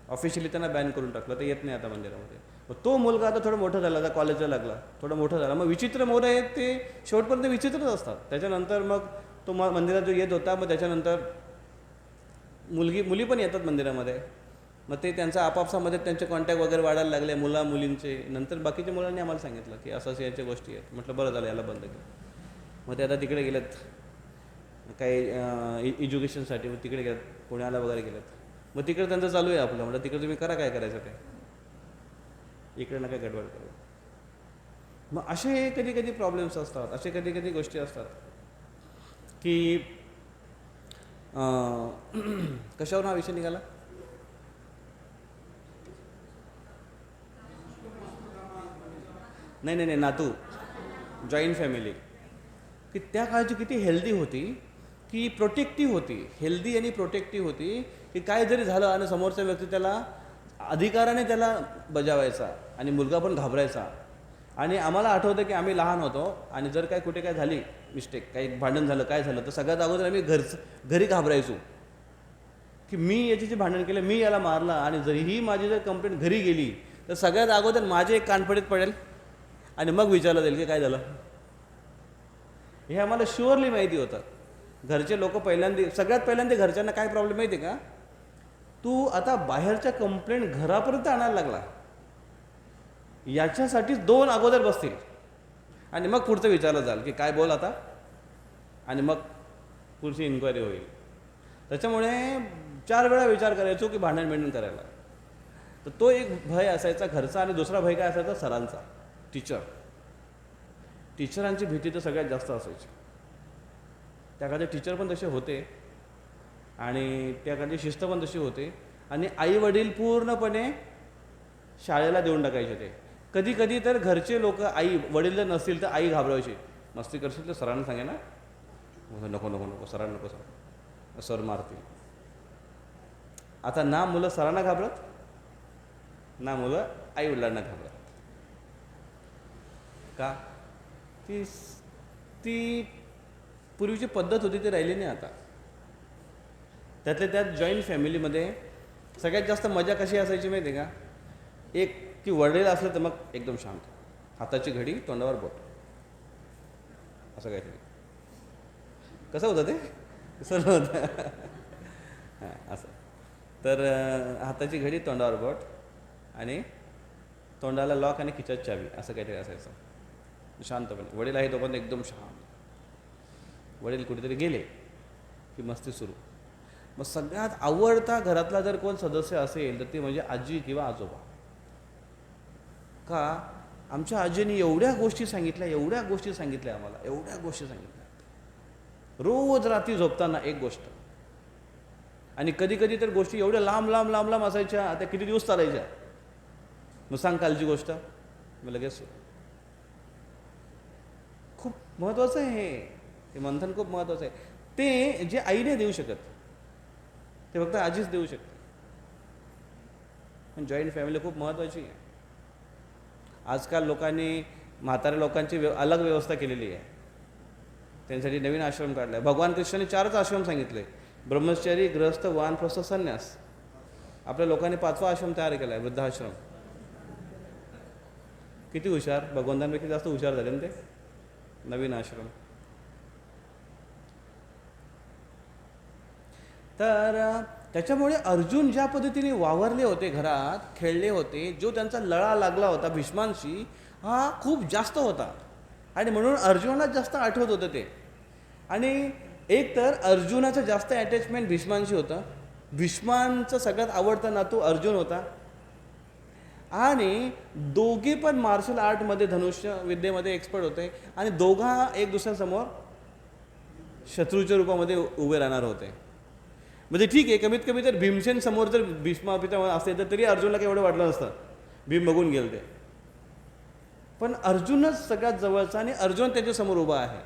Speaker 1: ऑफिशियली त्यांना बॅन करून टाकलं, तर येत नाही आता मंदिरामध्ये. मग तो मुलगा आता थोडा मोठा झाला, आता कॉलेजला लागला, थोडा मोठा झाला. मग विचित्र मोर आहेत ते शेवटपर्यंत विचित्रच असतात. त्याच्यानंतर मग तो मंदिरात जो येत होता, मग त्याच्यानंतर मुली पण येतात मंदिरामध्ये. मग ते त्यांचा आपापसामध्ये त्यांचे कॉन्टॅक्ट वगैरे वाढायला लागले, मुलींचे. नंतर बाकीच्या मुलांनी आम्हाला सांगितलं की असं असं याच्या गोष्टी आहेत. म्हटलं बरं झालं, याला बंद केलं. मग ते आता तिकडे गेलेत काही एज्युकेशनसाठी, मग तिकडे गेलेत, पुण्याला वगैरे गेलेत. मग तिकडे त्यांचं चालू आहे आपलं. म्हटलं तिकडे तुम्ही करा काय करायचं ते, इकडे नका गडबड करू. मग असे कधी कधी प्रॉब्लेम्स असतात, असे कधी कधी गोष्टी असतात की कशावर हा विषय निघाला? नाही नातू, जॉईंट फॅमिली, की त्या काळची किती हेल्दी होती, की प्रोटेक्टिव्ह होती. हेल्दी आणि प्रोटेक्टिव्ह होती, की काय जरी झालं आणि समोरचा व्यक्ती त्याला अधिकाराने त्याला बजावायचा आणि मुलगा पण घाबरायचा. आणि आम्हाला आठवतं की आम्ही लहान होतो आणि जर काय कुठे काय झाली मिस्टेक, काही भांडण झालं, काय झालं, तर सगळ्यात अगोदर आम्ही घरी घाबरायचो की मी याची जे भांडण केलं, मी याला मारलं, आणि जरीही माझी जर कंप्लेंट घरी गेली तर सगळ्यात अगोदर माझे एक कानफडीत पडेल आणि मग विचारलं जाईल की काय झालं. हे आम्हाला शुअरली माहिती होतं. घरचे लोक सगळ्यात पहिल्यांदा घरच्यांना काय प्रॉब्लेम माहिती आहे का? तू आता बाहेरच्या कंप्लेंट घरापर्यंत आणायला लागला, याच्यासाठी 2 अगोदर बसतील आणि मग पुढचं विचारलं जाईल की काय बोल आता, आणि मग पुढची इन्क्वायरी होईल. त्याच्यामुळे 4 वेळा विचार करायचो की भांडण बिंडण करायला. तर तो एक भय असायचा घरचा. आणि दुसरा भय काय असायचा? सरांचा, टीचरांची भीती तर सगळ्यात जास्त असायची. त्या काळचे टीचर पण तसे होते आणि त्या काळची शिस्त पण तशी होती. आणि आई वडील पूर्णपणे शाळेला देऊन टाकायचे ते. कधी कधी तर घरचे लोक, आई वडील जर नसतील तर आई घाबरायची, मस्ती करशील तर सरांना सांगे ना, नको नको नको सरांना नको, सर मारतील. आता ना मुलं सरांना घाबरत, ना मुलं आई वडिलांना घाबरत. का? ती पूर्वीची पद्धत होती ती राहिली नाही आता. त्यातल्या त्यात जॉईंट फॅमिलीमध्ये सगळ्यात जास्त मजा कशी असायची माहिती आहे का? एक की वडील असलं तर मग एकदम शांत, हाताची घडी, तोंडावर बोट, असं काहीतरी. कसं होतं ते? सर्व होतं हां असं. तर हाताची घडी, तोंडावर बोट, आणि तोंडाला लॉक आणि खिच्यात चावी, असं काहीतरी असायचं. शांतपणे वडील आहे तोपर्यंत एकदम शांत. वडील कुठेतरी गेले की मस्ती सुरू. मग सगळ्यात आवडता घरातला जर कोण सदस्य असेल तर ते म्हणजे आजी किंवा आजोबा. का? आमच्या आजीने एवढ्या गोष्टी सांगितल्या आम्हाला, एवढ्या गोष्टी सांगितल्या. रोज रात्री झोपताना एक गोष्ट. आणि कधी कधी तर गोष्टी एवढ्या लांब असायच्या, त्या किती दिवस चालायच्या. मग सांग कालची गोष्ट, मग लगेच. खूप महत्त्वाचं आहे हे मंथन, खूप महत्त्वाचं आहे. ते जे आई नाही देऊ शकत ते फक्त आजीच देऊ शकते. पण जॉईंट फॅमिली खूप महत्त्वाची आहे. आजकाल लोकांनी म्हाताऱ्या लोकांची अलग व्यवस्था केलेली आहे. त्यांच्यासाठी नवीन आश्रम काढला आहे. भगवान कृष्णाने 4च आश्रम सांगितले: ब्रह्मचर्य, गृहस्थ, वानप्रस्थ, संन्यास. आपल्या लोकांनी 5वा आश्रम तयार केला आहे, वृद्धाश्रम. किती हुशार, भगवंतांपैकी जास्त हुशार झाले ना ते. नवीन आश्रम. तर त्याच्यामुळे अर्जुन ज्या पद्धतीने वावरले होते, घरात खेळले होते, जो त्यांचा लळा लागला होता भीष्मांशी, हा खूप जास्त होता. आणि म्हणून अर्जुनाला जास्त आठवत होतं ते. आणि एक तर अर्जुनाचं जास्त अटॅचमेंट भीष्मांशी होतं. भीष्मांचा सगळ्यात आवडता नातू अर्जुन होता. आणि दोघे पण मार्शल आर्टमध्ये धनुष्य विद्येमध्ये एक्सपर्ट होते आणि दोघा एक दुसऱ्यासमोर शत्रूच्या रूपामध्ये उभे राहणार होते. म्हणजे ठीक आहे, कमीत कमी जर भीमसेन समोर जर भीष्मा पितामह असेल तर तरी अर्जुनला काही एवढं वाटलं नसतं, भीम बघून गेल ते. पण अर्जुनच सगळ्यात जवळचा आणि अर्जुन त्याच्यासमोर उभा आहे.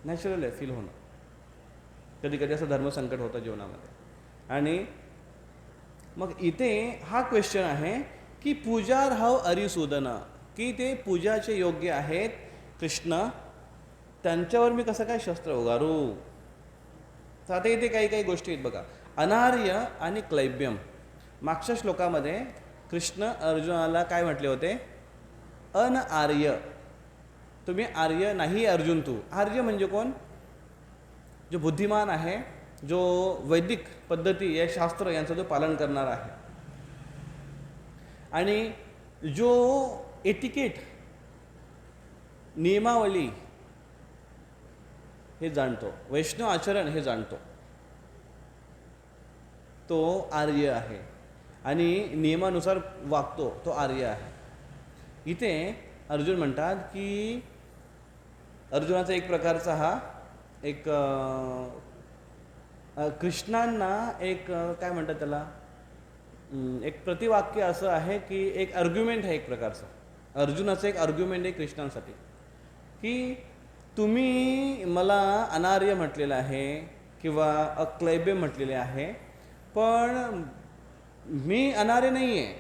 Speaker 1: नॅचरल आहे फील होणं. कधी कधी असं धर्मसंकट होतं जीवनामध्ये. आणि मग इथे हा क्वेश्चन आहे की पूजार्हव अरिसूदन, की ते पूजाचे योग्य आहेत कृष्ण, त्यांच्यावर मी कसं काय शस्त्र उगारू. तर आता इथे काही काही गोष्टी आहेत बघा. अनार्य आणि क्लैब्यम. मागच्या श्लोकामध्ये कृष्ण अर्जुनाला काय म्हटले होते? अनआर्य, तुम्ही आर्य नाही अर्जुन तू. आर्य म्हणजे कोण? जो बुद्धिमान आहे, जो वैदिक पद्धती या शास्त्र यांचं जो पालन करणार आहे आणि जो एटिकेट नियमावली हे जाणतो, वैष्णव आचरण हे जाणतो, तो आर्य आहे. आणि नियमानुसार वागतो, तो आर्य आहे. इथे अर्जुन म्हणतात की अर्जुनाचा एक प्रकारचा हा एक कृष्णांना एक काय म्हणतात त्याला, एक प्रतिवाक्य असं आहे की एक आर्ग्युमेंट आहे एक प्रकारचं. अर्जुनाचं एक आर्ग्युमेंट आहे कृष्णांसाठी की तुम्ही मला अनार्य म्हटलेलं आहे किंवा अक्लैब्य म्हटलेले आहे, पण मी अनार्य नाही आहे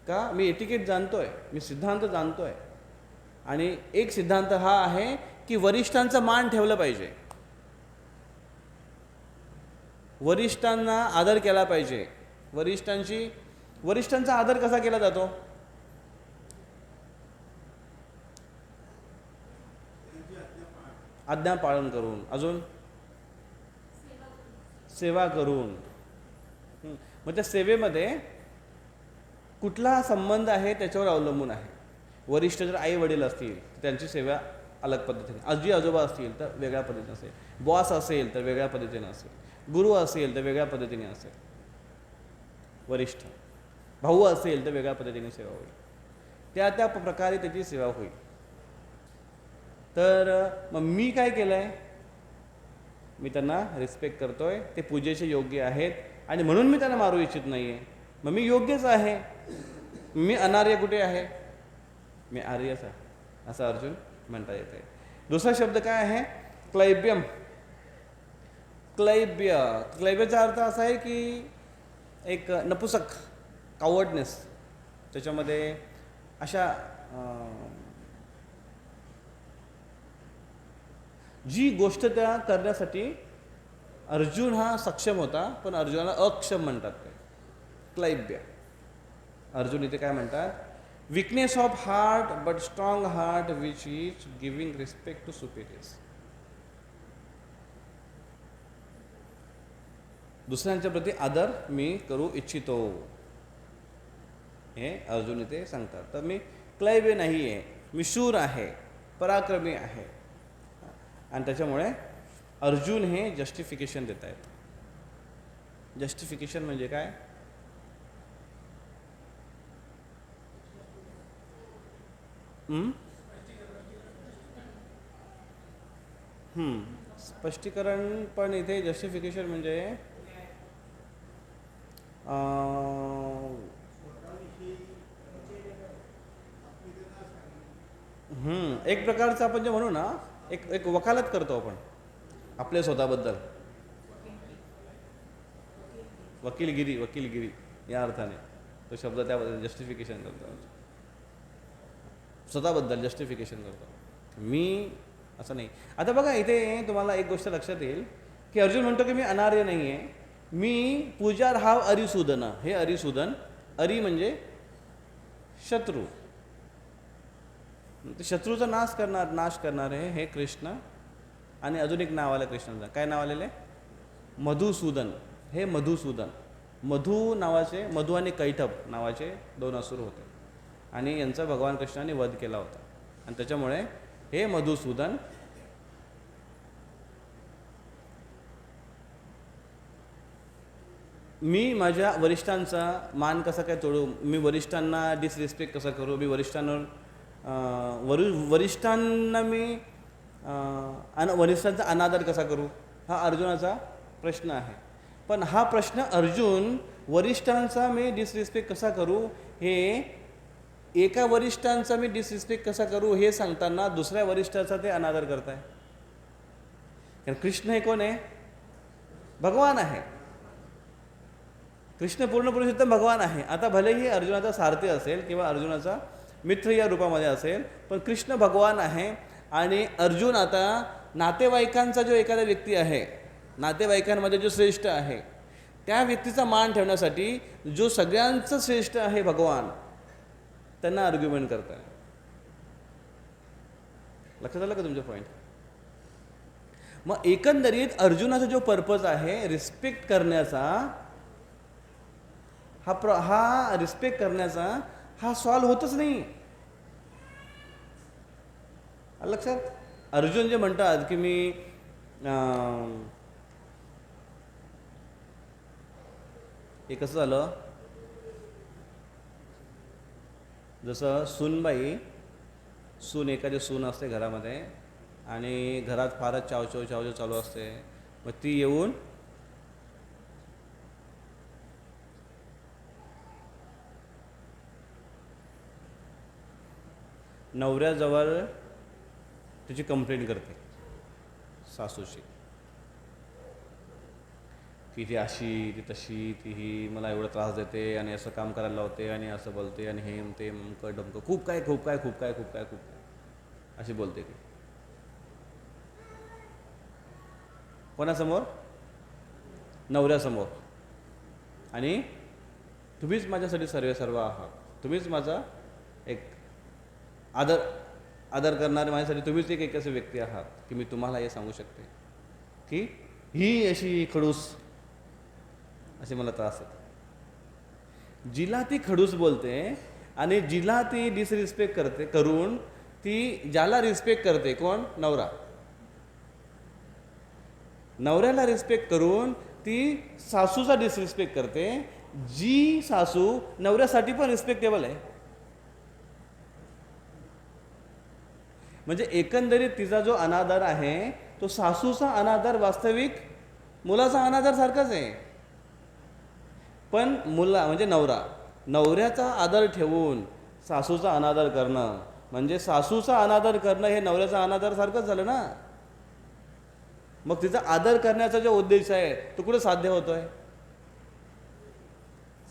Speaker 1: का? मी एटिकेट जाणतोय, मी सिद्धांत जाणतोय. आणि एक सिद्धांत हा आहे की वरिष्ठांचा मान ठेवलं पाहिजे, वरिष्ठांना आदर केला पाहिजे. वरिष्ठांचा आदर कसा केला जातो? आज्ञा पालन करून, अजून सेवा करून. मग त्या सेवेमध्ये कुठला संबंध आहे त्याच्यावर अवलंबून आहे. वरिष्ठ जर आई वडील असतील तर त्यांची सेवा अलग पद्धतीने, आजी आजोबा असतील तर वेगळ्या पद्धतीने असेल, बॉस असेल तर वेगळ्या पद्धतीने असेल, गुरु असेल तर वेगळ्या पद्धतीने असेल, वरिष्ठ भाऊ असेल तर वेगळ्या पद्धतीने सेवा होईल, त्या त्या प्रकारे त्याची सेवा होईल. तर मग मी काय केलं आहे? मी त्यांना रिस्पेक्ट करतोय, ते पूजेचे योग्य आहेत आणि म्हणून मी त्यांना मारू इच्छित नाही आहे. मग मी योग्यच आहे, मी अनार्य कुठे आहे? मी आर्यच आहे, असं अर्जुन म्हणता येते. दुसरा शब्द काय आहे? क्लैब्यम. क्लैब्याचा अर्थ असा आहे की एक नपुसक, कावर्डनेस. त्याच्यामध्ये अशा जी गोष्ट त्या करण्यासाठी अर्जुन हा सक्षम होता पण अर्जुनाला अक्षम म्हणतात ते, क्लैब्य. अर्जुन इथे काय म्हणतात? Weakness of heart but strong heart which is giving respect to superiors. दुसऱ्यांच्या प्रती आदर मी करू इच्छितो, हे अर्जुन इथे सांगतात. तर मी क्लैब्य नाही आहे, मी शूर आहे, पराक्रमी आहे. आणि त्याच्यामुळे अर्जुन हे जस्टिफिकेशन देत आहेत. जस्टिफिकेशन म्हणजे काय? स्पष्टीकरण. पण इथे जस्टिफिकेशन म्हणजे एक प्रकारचं आपण जे म्हणू ना, एक वकालत करतो आपण आपल्या स्वतःबद्दल. वकीलगिरी या अर्थाने तो शब्द त्याबद्दल जस्टिफिकेशन करतो, स्वतःबद्दल जस्टिफिकेशन करतो. मी असं नाही. आता बघा इथे तुम्हाला एक गोष्ट लक्षात येईल की अर्जुन म्हणतो की मी अनार्य नाही आहे, मी पूजार्हव अरिसूदन. हे अरिसूदन, अरी म्हणजे शत्रू, शत्रूचा नाश करणारे हे कृष्ण. आणि अजून एक नाव आलं कृष्णाचं. काय नाव आलेलं आहे? मधुसूदन. हे मधुसूदन, मधु नावाचे, मधु आणि कैटभ नावाचे 2 असुर होते आणि यांचा भगवान कृष्णाने वध केला होता. आणि त्याच्यामुळे हे मधुसूदन मी माझ्या वरिष्ठांचा मान कसा काय तोडू, मी वरिष्ठांना डिसरिस्पेक्ट कसा करू, मी वरिष्ठांवर वरिष्ठांना मी वरिष्ठांचा अनादर कसा करू, हा अर्जुनाचा प्रश्न आहे. पण हा प्रश्न अर्जुन वरिष्ठांचा मी डिसरिस्पेक्ट कसा करू, हे एका वरिष्ठांचा मी डिसरिस्पेक्ट कसा करू हे सांगताना दुसऱ्या वरिष्ठाचा ते अनादर करताय. कारण कृष्ण हे कोण आहे? भगवान आहे. कृष्ण पूर्ण पुरुषोत्तम भगवान आहे. आता भलेही अर्जुनाचा सारथी असेल किंवा अर्जुनाचा मित्र या रूपामध्ये असेल, पण कृष्ण भगवान आहे. आणि अर्जुन आता नातेवाईकांचा जो एखादा व्यक्ती आहे, नातेवाईकांमध्ये जो श्रेष्ठ आहे, त्या व्यक्तीचा मान ठेवण्यासाठी जो सगळ्यांचं श्रेष्ठ आहे भगवान, त्यांना आर्ग्युमेंट करताय. लक्षात आलं का तुमचं पॉईंट? मग एकंदरीत अर्जुनाचा जो पर्पज आहे रिस्पेक्ट करण्याचा, हा रिस्पेक्ट करण्याचा हा सॉल्व होतच नाही. लक्षात? अर्जुन जे म्हणतात की मी हे कसं झालं, जसं सून एखादी सून असते घरामध्ये आणि घरात फारच चावचाव चालू असते. मग ती येऊन नवऱ्याजवळ तिची कंप्लेंट करते सासूची, की ती अशी, ती तशी, ती ही मला एवढा त्रास देते आणि असं काम करायला लावते आणि असं बोलते आणि हे ते ममकं डमकं खूप काय अशी बोलते ती. कोणासमोर? नवऱ्यासमोर. आणि तुम्हीच माझ्यासाठी सर्व आहात, तुम्हीच माझा एक आदर करणारे, माझ्यासाठी तुम्हीच एक असे व्यक्ती आहात की मी तुम्हाला हे सांगू शकते की ही अशी खडूस, असे मला त्रास येतो. जिला ती खडूस बोलते आणि जिला ती डिसरिस्पेक्ट करते करून, ती ज्याला रिस्पेक्ट करते कोण? नवरा. नवऱ्याला रिस्पेक्ट करून ती सासूचा डिसरिस्पेक्ट करते, जी सासू नवऱ्यासाठी पण रिस्पेक्टेबल आहे. म्हणजे एकंदरीत तिचा जो अनादर आहे तो सासूचा अनादर वास्तविक मुलाचा अनादर सारखाच आहे. पण म्हणजे नवऱ्याचा आदर ठेवून सासूचा अनादर करणं म्हणजे सासूचा अनादर करणं हे नवऱ्याचा अनादर सारखंच झालं ना. मग तिचा आदर करण्याचा जो उद्देश आहे तो कुठे साध्य होतोय?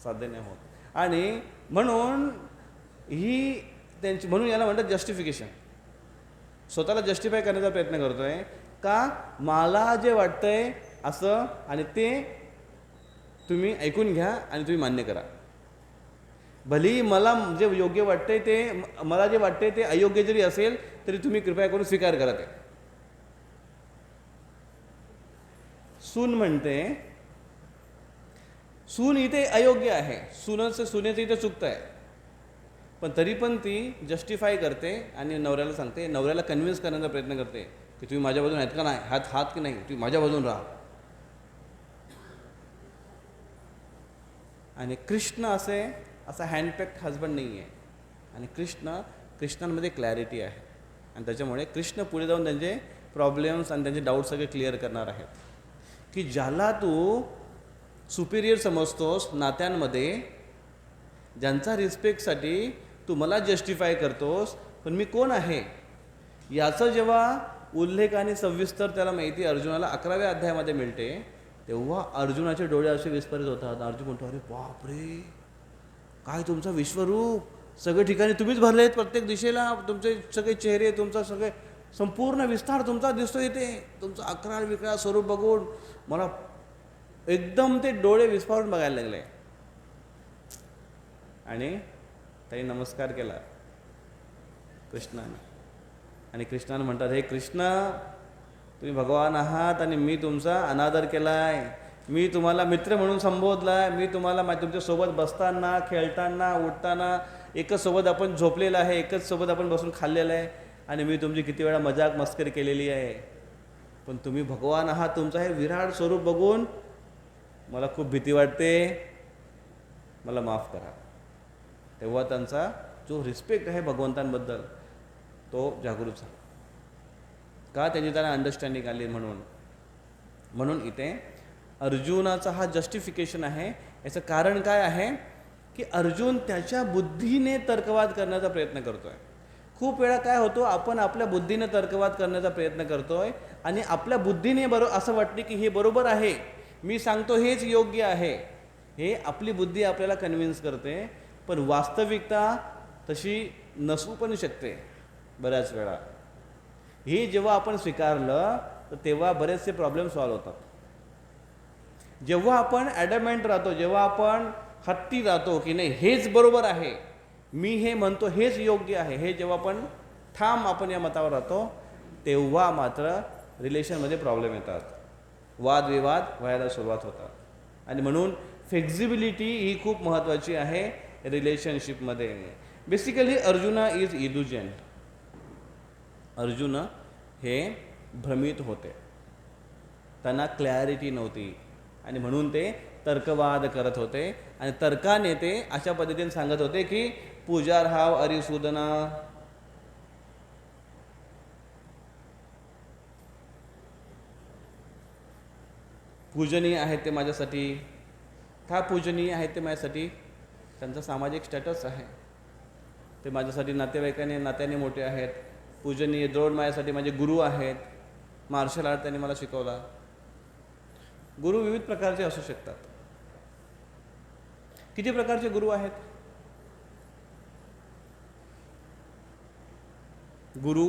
Speaker 1: साध्य नाही होत. आणि म्हणून म्हणून याला म्हणतात जस्टिफिकेशन. स्वतःला जस्टिफाय करण्याचा प्रयत्न करतोय का, मला जे वाटतंय असं, आणि ते तुम्ही ऐकून घ्या आणि तुम्ही मान्य करा. भली मला जे योग्य वाटतंय ते, मला जे वाटतंय ते अयोग्य जरी असेल तरी तुम्ही कृपया करून स्वीकार करा ते. सून म्हणते, सून इथे अयोग्य आहे, सुनेचं इथे चुकतं आहे, पण तरी पण ती जस्टिफाय करते आणि नवऱ्याला सांगते, नवऱ्याला कन्व्हिन्स करण्याचा प्रयत्न करते की तुम्ही माझ्या बाजून आहेत का नाही, हात की नाही, तुम्ही माझ्या बाजून राहा. आणि कृष्ण असा हँडपॅक्ड हजबंड नाही आहे. आणि कृष्णांमध्ये क्लॅरिटी आहे. आणि त्याच्यामुळे कृष्ण पुढे जाऊन त्यांचे प्रॉब्लेम्स आणि त्यांचे डाऊट सगळे क्लिअर करणार आहेत. की ज्याला तू सुपिरियर समजतोस नात्यांमध्ये, ज्यांचा रिस्पेक्टसाठी तू मला जस्टिफाय करतोस, पण मी कोण आहे याचं जेव्हा उल्लेख आणि सविस्तर त्याला माहिती अर्जुनाला 11व्या अध्यायामध्ये मिळते, तेव्हा अर्जुनाचे डोळे असे विस्फारित होतात. अर्जुन म्हणतो, अरे बापरे, काय तुमचं विश्वरूप, सगळे ठिकाणी तुम्हीच भरले आहेत, प्रत्येक दिशेला तुमचे सगळे चेहरे, तुमचा सगळे संपूर्ण विस्तार तुमचा दिसतो इथे. तुमचं अकराळ विकराळ स्वरूप बघून मला एकदम ते डोळे विस्फारून बघायला लागले. आणि त्यांनी नमस्कार केला कृष्णाने. आणि कृष्णाने म्हणतात, हे कृष्ण, तुम्ही भगवान आहात आणि मी तुमचा अनादर केलाय, मी तुम्हाला मित्र म्हणून संबोधलाय, मी तुम्हाला तुमच्यासोबत बसताना, खेळताना, उठताना, एकच सोबत आपण झोपलेलं आहे, एकच सोबत आपण बसून खाल्लेलं आहे, आणि मी तुमची किती वेळा मजाक मस्करी केलेली आहे. पण तुम्ही भगवान आहात, तुमचं हे विराट स्वरूप बघून मला खूप भीती वाटते, मला माफ करा. तेव्हा त्यांचा जो रिस्पेक्ट आहे भगवंतांबद्दल तो जागृत झाला. का? त्याची त्यांना अंडरस्टँडिंग आली म्हणून. म्हणून इथे अर्जुनाचा हा जस्टिफिकेशन आहे. याचं कारण काय आहे की अर्जुन त्याच्या बुद्धीने तर्कवाद करण्याचा प्रयत्न करतोय. खूप वेळा काय होतो, आपण आपल्या बुद्धीने तर्कवाद करण्याचा प्रयत्न करतोय आणि आपल्या बुद्धीने असं वाटते की हे बरोबर आहे, मी सांगतो हेच योग्य आहे, हे आपली बुद्धी आपल्याला कन्व्हिन्स करते. पण वास्तविकता तशी नसू पण शकते बऱ्याच वेळा. हे जेव्हा आपण स्वीकारलं तर तेव्हा बरेचसे प्रॉब्लेम सॉल्व्ह होतात. जेव्हा आपण ॲडमेंट राहतो, जेव्हा आपण हट्टी राहतो की नाही हेच बरोबर आहे, मी हे म्हणतो हेच योग्य आहे, हे जेव्हा आपण या मतावर राहतो तेव्हा मात्र रिलेशनमध्ये प्रॉब्लेम येतात, वादविवाद व्हायला सुरुवात होतात. आणि म्हणून फ्लेक्झिबिलिटी ही खूप महत्त्वाची आहे रिलेशनशिपमध्ये. Basically Arjuna is illusion. Arjun हे भ्रमित होते, त्यांना क्लॅरिटी नव्हती आणि म्हणून ते तर्कवाद करत होते. आणि तर्काने ते अशा पद्धतीने सांगत होते की पूजार्हाव अरिसूदना, पूजनीय आहेत ते माझ्यासाठी. का पूजनीय आहेत ते माझ्यासाठी? त्यांचा सामाजिक स्टॅटस आहे, ते माझ्यासाठी नात्याने मोठे आहेत. पूजनीय द्रोण माझ्यासाठी माझे गुरु आहेत, मार्शल आर्ट त्यांनी मला शिकवला. गुरु विविध प्रकारचे असू शकतात. किती प्रकारचे गुरु आहेत? गुरु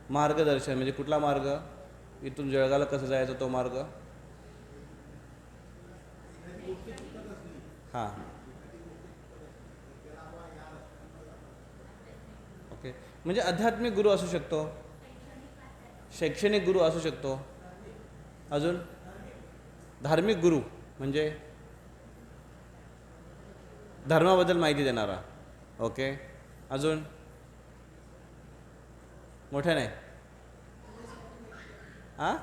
Speaker 1: मार्गदर्शन म्हणजे कुठला मार्ग? इथून जळगावला कसं जायचं तो मार्ग. हां, ओके. म्हणजे आध्यात्मिक गुरु असू शकतो, शैक्षणिक गुरु असू शकतो, अजून धार्मिक गुरु म्हणजे धर्माबद्दल माहिती देणारा. ओके, अजून मोठ्या नाही. हां,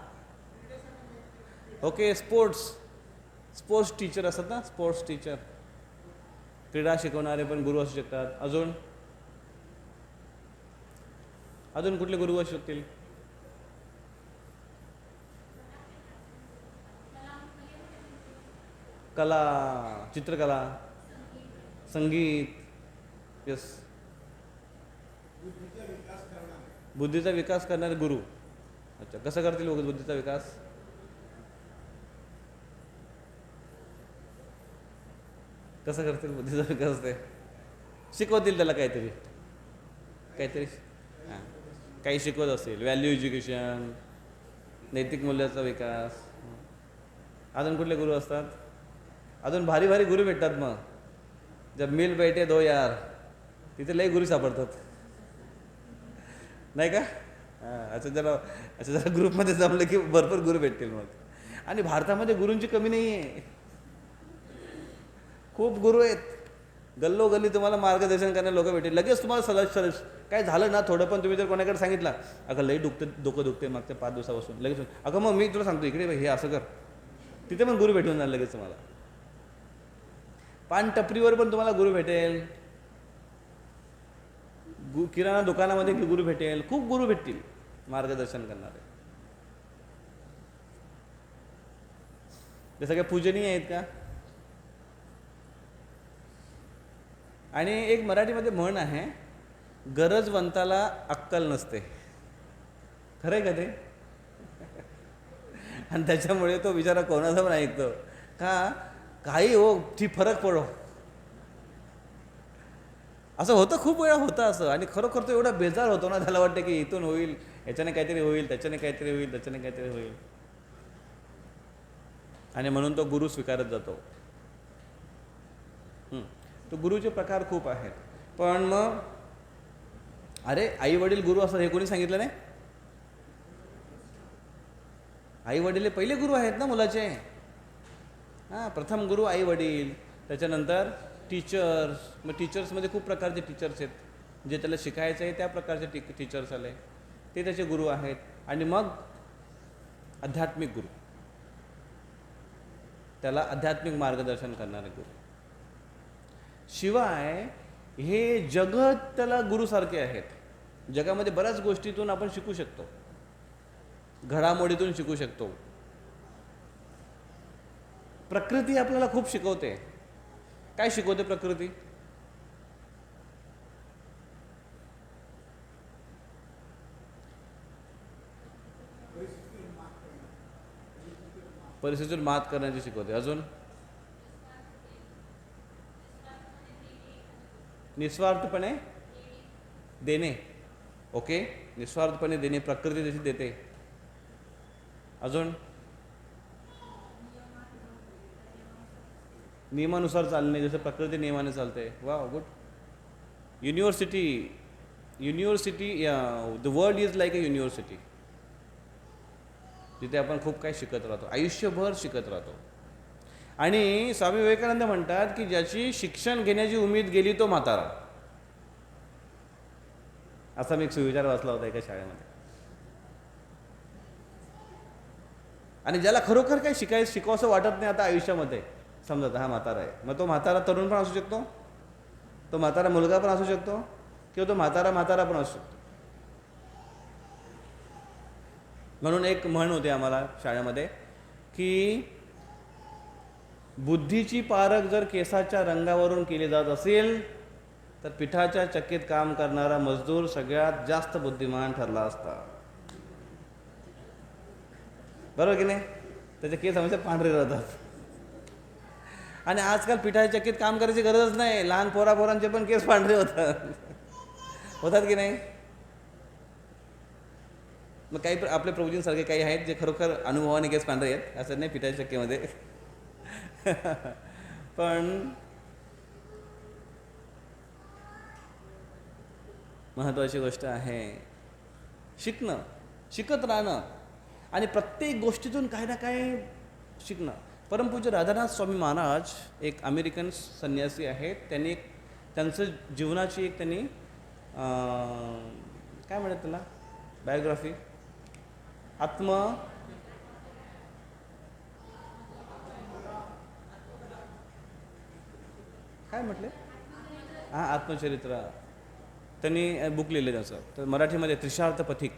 Speaker 1: ओके. स्पोर्ट्स टीचर असतात ना, स्पोर्ट्स टीचर, क्रीडा शिकवणारे पण गुरु असू शकतात. अजून कुठले गुरु असू शकतील? कला, चित्रकला, संगीत. यस, बुद्धीचा विकास करणारे गुरु. अच्छा, कसं करतील लोक बुद्धीचा विकास? कसं करतील बुद्धीचा विकास? ते शिकवतील त्याला काहीतरी हां, काही शिकवत असेल, व्हॅल्यू एज्युकेशन, नैतिक मूल्याचा विकास. अजून कुठले गुरु असतात? अजून भारी भारी गुरु भेटतात. मग जब मिल बैठे दो यार, तिथे लई गुरु सापडतात नाही का? हां, असं जरा ग्रुपमध्ये जमलं की भरपूर गुरु भेटतील मग. आणि भारतामध्ये गुरूंची कमी नाही आहे, खूप गुरु आहेत. गल्लोगल्ली तुम्हाला मार्गदर्शन करणारे लोक भेटेल. लगेच तुम्हाला काय झालं ना थोडं पण तुम्ही जर कोणाकडे सांगितलं, अगं लई डोकं दुखते मागच्या 5 दिवसापासून, लगेच अगं मग मी तुला सांगतो इकडे हे असं कर, तिथे पण गुरु भेटून जाणार लगेच तुम्हाला. पान टपरीवर पण तुम्हाला गुरु भेटेल, किराणा दुकानामध्ये गुरु भेटेल, खूप गुरु भेटतील मार्गदर्शन करणारे. ते सगळे पूजनीय आहेत का? आणि एक मराठीमध्ये म्हण आहे, गरजवंताला अक्कल नसते. खरं आहे का ते? आणि त्याच्यामुळे तो बिचारा कोणाचा पण ऐकतो का काही हो ती फरक पडो, असं होतं. खूप वेळा होतं असं. आणि खरोखर तो एवढा बेजार होतो ना, त्याला वाटतं की इथून होईल, याच्याने काहीतरी होईल, त्याच्याने काहीतरी होईल, त्याच्याने काहीतरी होईल. आणि म्हणून तो गुरु स्वीकारत जातो. तो गुरुचे प्रकार खूप आहेत. पण मग अरे आई वडील गुरु असतात हे कोणी सांगितलं नाही? आई वडील हे पहिले गुरु आहेत ना मुलाचे. हां, प्रथम गुरु आई वडील, त्याच्यानंतर टीचर्स. मग टीचर्समध्ये खूप प्रकारचे टीचर्स आहेत. जे त्याला शिकायचं आहे त्या प्रकारचे टीचर्स आले, ते त्याचे गुरु आहेत. आणि मग आध्यात्मिक गुरु. त्याला आध्यात्मिक मार्गदर्शन करणारे गुरु. शिवाय हे जगत त्याला गुरुसारखे आहेत. जगामध्ये बऱ्याच गोष्टीतून आपण शिकू शकतो, घडामोडीतून शिकू शकतो. प्रकृती आपल्याला खूप शिकवते. काय शिकवते प्रकृती? परिस्थितीवर मात करण्याची शिकवते. अजून निस्वार्थपणे देणे. ओके, निस्वार्थपणे देणे प्रकृती जशी देते. अजून नियमानुसार चालणे, जसं प्रकृती नियमाने चालते. वा, good. University the world is like a university, जिथे आपण खूप काही शिकत राहतो, आयुष्यभर शिकत राहतो. आणि स्वामी विवेकानंद म्हणतात की ज्याची शिक्षण घेण्याची उमेद गेली तो म्हातारा. असा मी एक सुविचार वाचला होता एका शाळेमध्ये. आणि ज्याला खरोखर काही शिकावंसं वाटत नाही आता आयुष्यामध्ये, समजा हा म्हातारा आहे, मग तो म्हातारा तरुण पण असू शकतो, तो म्हातारा मुलगा पण असू शकतो, किंवा तो म्हातारा पण असू शकतो. म्हणून एक म्हण होती आम्हाला शाळेमध्ये की बुद्धीची पारख जर केसाच्या रंगावरून केली जात असेल तर पिठाच्या चक्कीत काम करणारा मजदूर सगळ्यात जास्त बुद्धिमान ठरला असता. बरोबर की नाही? त्याचे केस हमेशा पांढरे राहतात. आणि आजकाल पिठाच्या चक्कीत काम करायची गरजच नाही, लहान पोरांचे पण केस पांढरे होतात की नाही? मग काही आपले प्रभूजींसारखे काही आहेत जे खरोखर अनुभवाने केस पांढरे आहेत, असं नाही पिठाच्या चक्कीमध्ये. पण महत्त्वाची गोष्ट आहे शिकणं, शिकत राहणं आणि प्रत्येक गोष्टीतून काही ना काही शिकणं. परमपूज्य राधानाथ स्वामी महाराज एक अमेरिकन संन्यासी आहेत. त्यांनी त्यांचं जीवनाची एक त्यांनी काय म्हणतात त्याला, बायोग्राफी, काय म्हटले, आत्मचरित्र त्यांनी बुक लिहिलं त्याचं. तर मराठीमध्ये त्रिशार्थ पथिक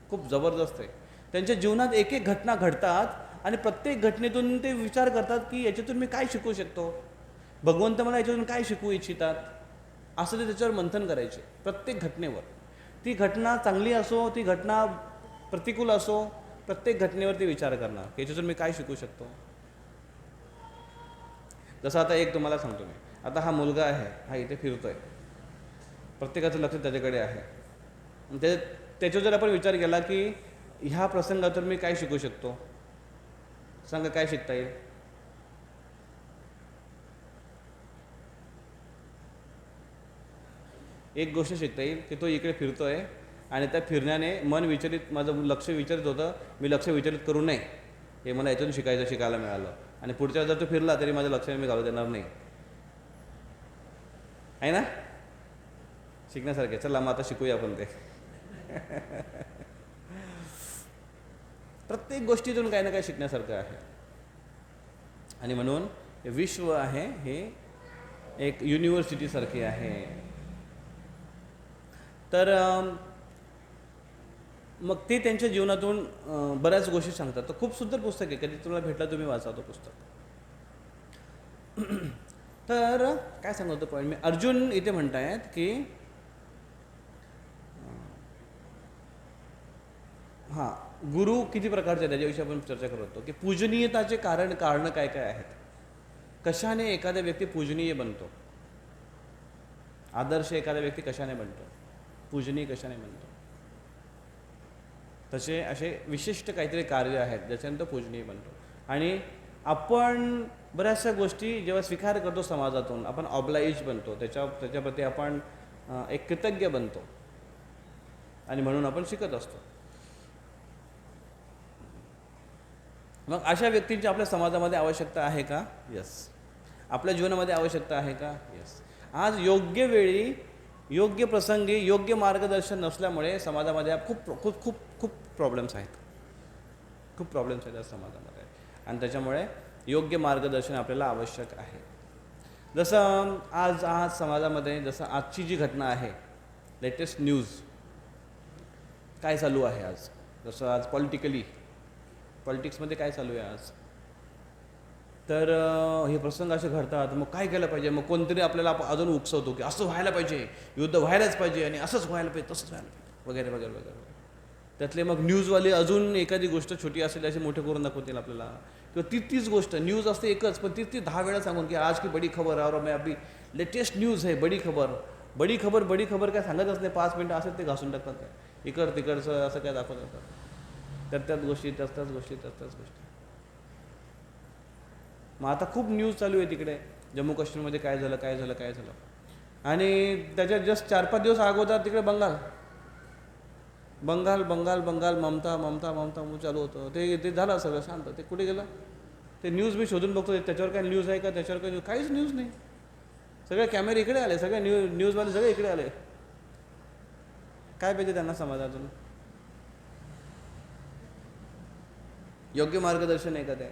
Speaker 1: खूप जबरदस्त आहे. त्यांच्या जीवनात एक एक घटना घडतात आणि प्रत्येक घटनेतून ते विचार करतात की याच्यातून मी काय शिकू शकतो, भगवंत मला याच्यातून काय शिकवू इच्छितात, असं ते त्याच्यावर मंथन करायचे प्रत्येक घटनेवर. ती घटना चांगली असो, ती घटना प्रतिकूल असो, प्रत्येक घटनेवरती विचार करणार की याच्यातून मी काय शिकू शकतो. जसं आता एक तुम्हाला सांगतो मी, आता हा मुलगा आहे, हा इथे फिरतोय, प्रत्येकाचं लक्ष त्याच्याकडे आहे. त्याच्यावर जर आपण विचार केला की ह्या प्रसंगातून मी काय शिकू शकतो, सांगा काय शिकता येईल? एक गोष्ट शिकता येईल की तो इकडे फिरतोय आणि त्या फिरण्याने मन विचलित, माझं लक्ष विचलित होतं, मी लक्ष विचलित करू नये, हे मला यातून शिकायला मिळालं. आणि पुढच्या जर तो फिरला तरी माझं लक्ष मी घालू देणार नाही, आहे ना? शिकण्यासारखे. चला मग आता शिकूया आपण ते. प्रत्येक गोष्टीतून काही ना काही शिकण्यासारखं आहे. आणि म्हणून विश्व आहे हे एक युनिव्हर्सिटीसारखे आहे. तर मग ते त्यांच्या जीवनातून बऱ्याच गोष्टी सांगतात. तर खूप सुंदर पुस्तक आहे, कधी तुम्हाला भेटलं तुम्ही वाचा तो पुस्तक. तर काय सांगतो पॉईंट मी, अर्जुन इथे म्हणतायत की हां, गुरु किती प्रकारचे आहेत त्याच्याविषयी आपण चर्चा करत होतो की पूजनीयताचे कारणं काय काय आहेत, कशाने एखादा व्यक्ती पूजनीय बनतो, आदर्श एखादा व्यक्ती कशाने बनतो, पूजनीय कशाने बनतो. तसे असे विशिष्ट काहीतरी कार्य आहेत ज्याच्यानंतर पूजनीय बनतो. आणि आपण बऱ्याचशा गोष्टी जेव्हा स्वीकार करतो समाजातून, आपण ऑब्लाइज बनतो, त्याच्याप्रती आपण एक कृतज्ञ बनतो आणि म्हणून आपण शिकत असतो. मग अशा व्यक्तींची आपल्या समाजामध्ये आवश्यकता आहे का? यस. आपल्या जीवनामध्ये आवश्यकता आहे का? यस. आज योग्य वेळी, योग्य प्रसंगी, योग्य मार्गदर्शन नसल्यामुळे समाजामध्ये खूप खूप खूप खूप प्रॉब्लेम्स आहेत, खूप प्रॉब्लेम्स आहेत आज समाजामध्ये. आणि त्याच्यामुळे योग्य मार्गदर्शन आपल्याला आवश्यक आहे. जसं आज समाजामध्ये जसं आजची जी घटना आहे, लेटेस्ट न्यूज काय चालू आहे आज, जसं आज पॉलिटिक्समध्ये काय चालू आहे आज, तर हे प्रसंग असे घडतात. मग काय केलं पाहिजे, मग कोणतरी आपल्याला अजून उकसवतो की असं व्हायला पाहिजे, युद्ध व्हायलाच पाहिजे आणि असंच व्हायला पाहिजे, तसंच व्हायला पाहिजे वगैरे वगैरे वगैरे. त्यातले मग न्यूजवाले अजून एखादी गोष्ट छोटी असेल असे मोठे करून दाखवतील आपल्याला, किंवा तीच गोष्ट न्यूज असते एकच, पण ती 10 वेळा सांगून की आज की बडी खबर और मैं अभी लेटेस्ट न्यूज है, बडी खबर काय सांगतच नाही, 5 मिनटं असेल ते घासून टाकतात. काय तिकडचं असं काय दाखवत असतात, त्याच गोष्टी. मग आता खूप न्यूज चालू आहे तिकडे जम्मू काश्मीरमध्ये काय झालं. आणि त्याच्यात जस्ट 4-5 दिवस अगोदर तिकडे बंगाल ममता चालू होतं. ते झालं सगळं शांत. ते कुठे गेलं ते न्यूज? मी शोधून बघतो त्याच्यावर काय न्यूज आहे का, त्याच्यावर काय काहीच न्यूज नाही. सगळे कॅमेरे इकडे आले, सगळे न्यूजवाले सगळे इकडे आले. काय पाहिजे त्यांना समाजातून? योग्य मार्गदर्शन आहे का ते?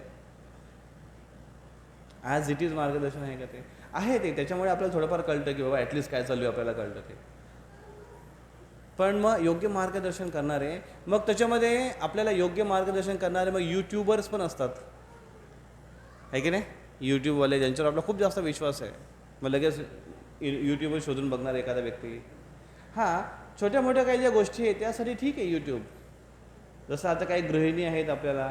Speaker 1: ॲज इट इज मार्गदर्शन आहे का ते? आहे ते. त्याच्यामुळे आपल्याला थोडंफार कळतं की बाबा ॲटलिस्ट काय चालू आहे, आपल्याला कळतं ते. पण मग योग्य मार्गदर्शन करणारे, मग त्याच्यामध्ये आपल्याला योग्य मार्गदर्शन करणारे मग यूट्यूबर्स पण असतात, आहे की नाही? यूट्यूबवाले ज्यांच्यावर आपला खूप जास्त विश्वास आहे, मग लगेच यूट्यूबवर शोधून बघणार एखादा व्यक्ती. हां, छोट्या मोठ्या काही ज्या गोष्टी आहेत त्यासाठी ठीक आहे यूट्यूब. जसं आता काही गृहिणी आहेत आपल्याला,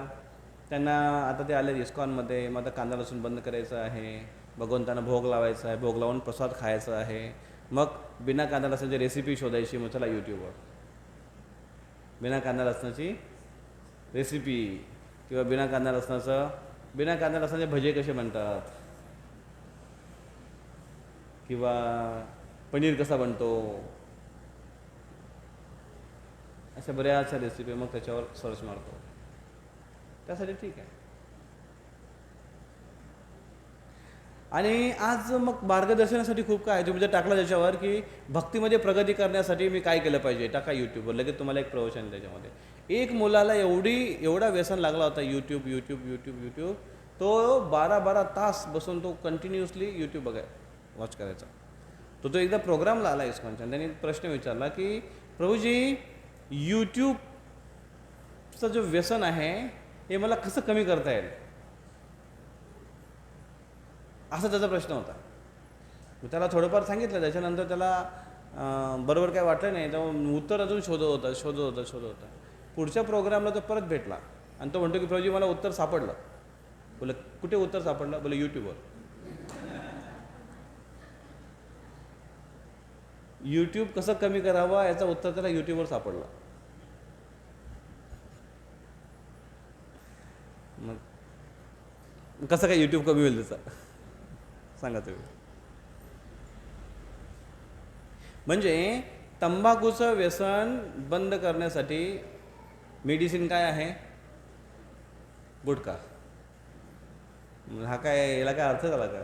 Speaker 1: त्यांना आता ते आले इस्कॉनमध्ये, मग आता कांदा लसूण बंद करायचं आहे, भगवंतांना भोग लावायचा आहे, भोग लावून प्रसाद खायचा आहे. मग बिना कांदा लसणाची रेसिपी शोधायची, मग चला यूट्यूबवर बिना कांदा लसणाची रेसिपी, किंवा बिना कांदा लसणाचे भजे कसे बनतात, किंवा पनीर कसा बनतो, अशा बऱ्याचशा रेसिपी मग त्याच्यावर सर्च मारतो. त्यासाठी ठीक आहे. आणि आज मग मार्गदर्शनासाठी खूप काय, तुम्ही जर टाकलं त्याच्यावर की भक्तीमध्ये प्रगती करण्यासाठी मी काय केलं पाहिजे, टाका यूट्यूबवर, लगेच तुम्हाला एक प्रवचन आहे त्याच्यामध्ये. एक मुलाला एवढा व्यसन लागला होता यूट्यूब, तो 12 तास बसून तो कंटिन्युअसली यूट्यूब वॉच करायचा. तो एकदा प्रोग्रामला आला इस्कॉनच्या, त्यांनी प्रश्न विचारला की प्रभूजी, यूट्यूबचं जो व्यसन आहे हे मला कसं कमी करता येईल, असा त्याचा प्रश्न होता. मी त्याला थोडंफार सांगितलं. त्याच्यानंतर त्याला बरोबर काय वाटलं नाही, तर उत्तर अजून शोधत होता. पुढच्या प्रोग्रामला तो परत भेटला आणि तो म्हणतो की प्रभूजी मला उत्तर सापडलं. बोले कुठे उत्तर सापडलं? बोले यूट्यूबवर. यूट्यूब कसं कमी करावं याचं उत्तर त्याला यूट्यूबवर सापडलं. मग कसं काय यूट्यूब कमी होईल त्याचा, सांगा तुम्ही? म्हणजे तंबाखूचं व्यसन बंद करण्यासाठी मेडिसिन काय आहे? गुटखा. हा काय, याला काय अर्थ झाला का?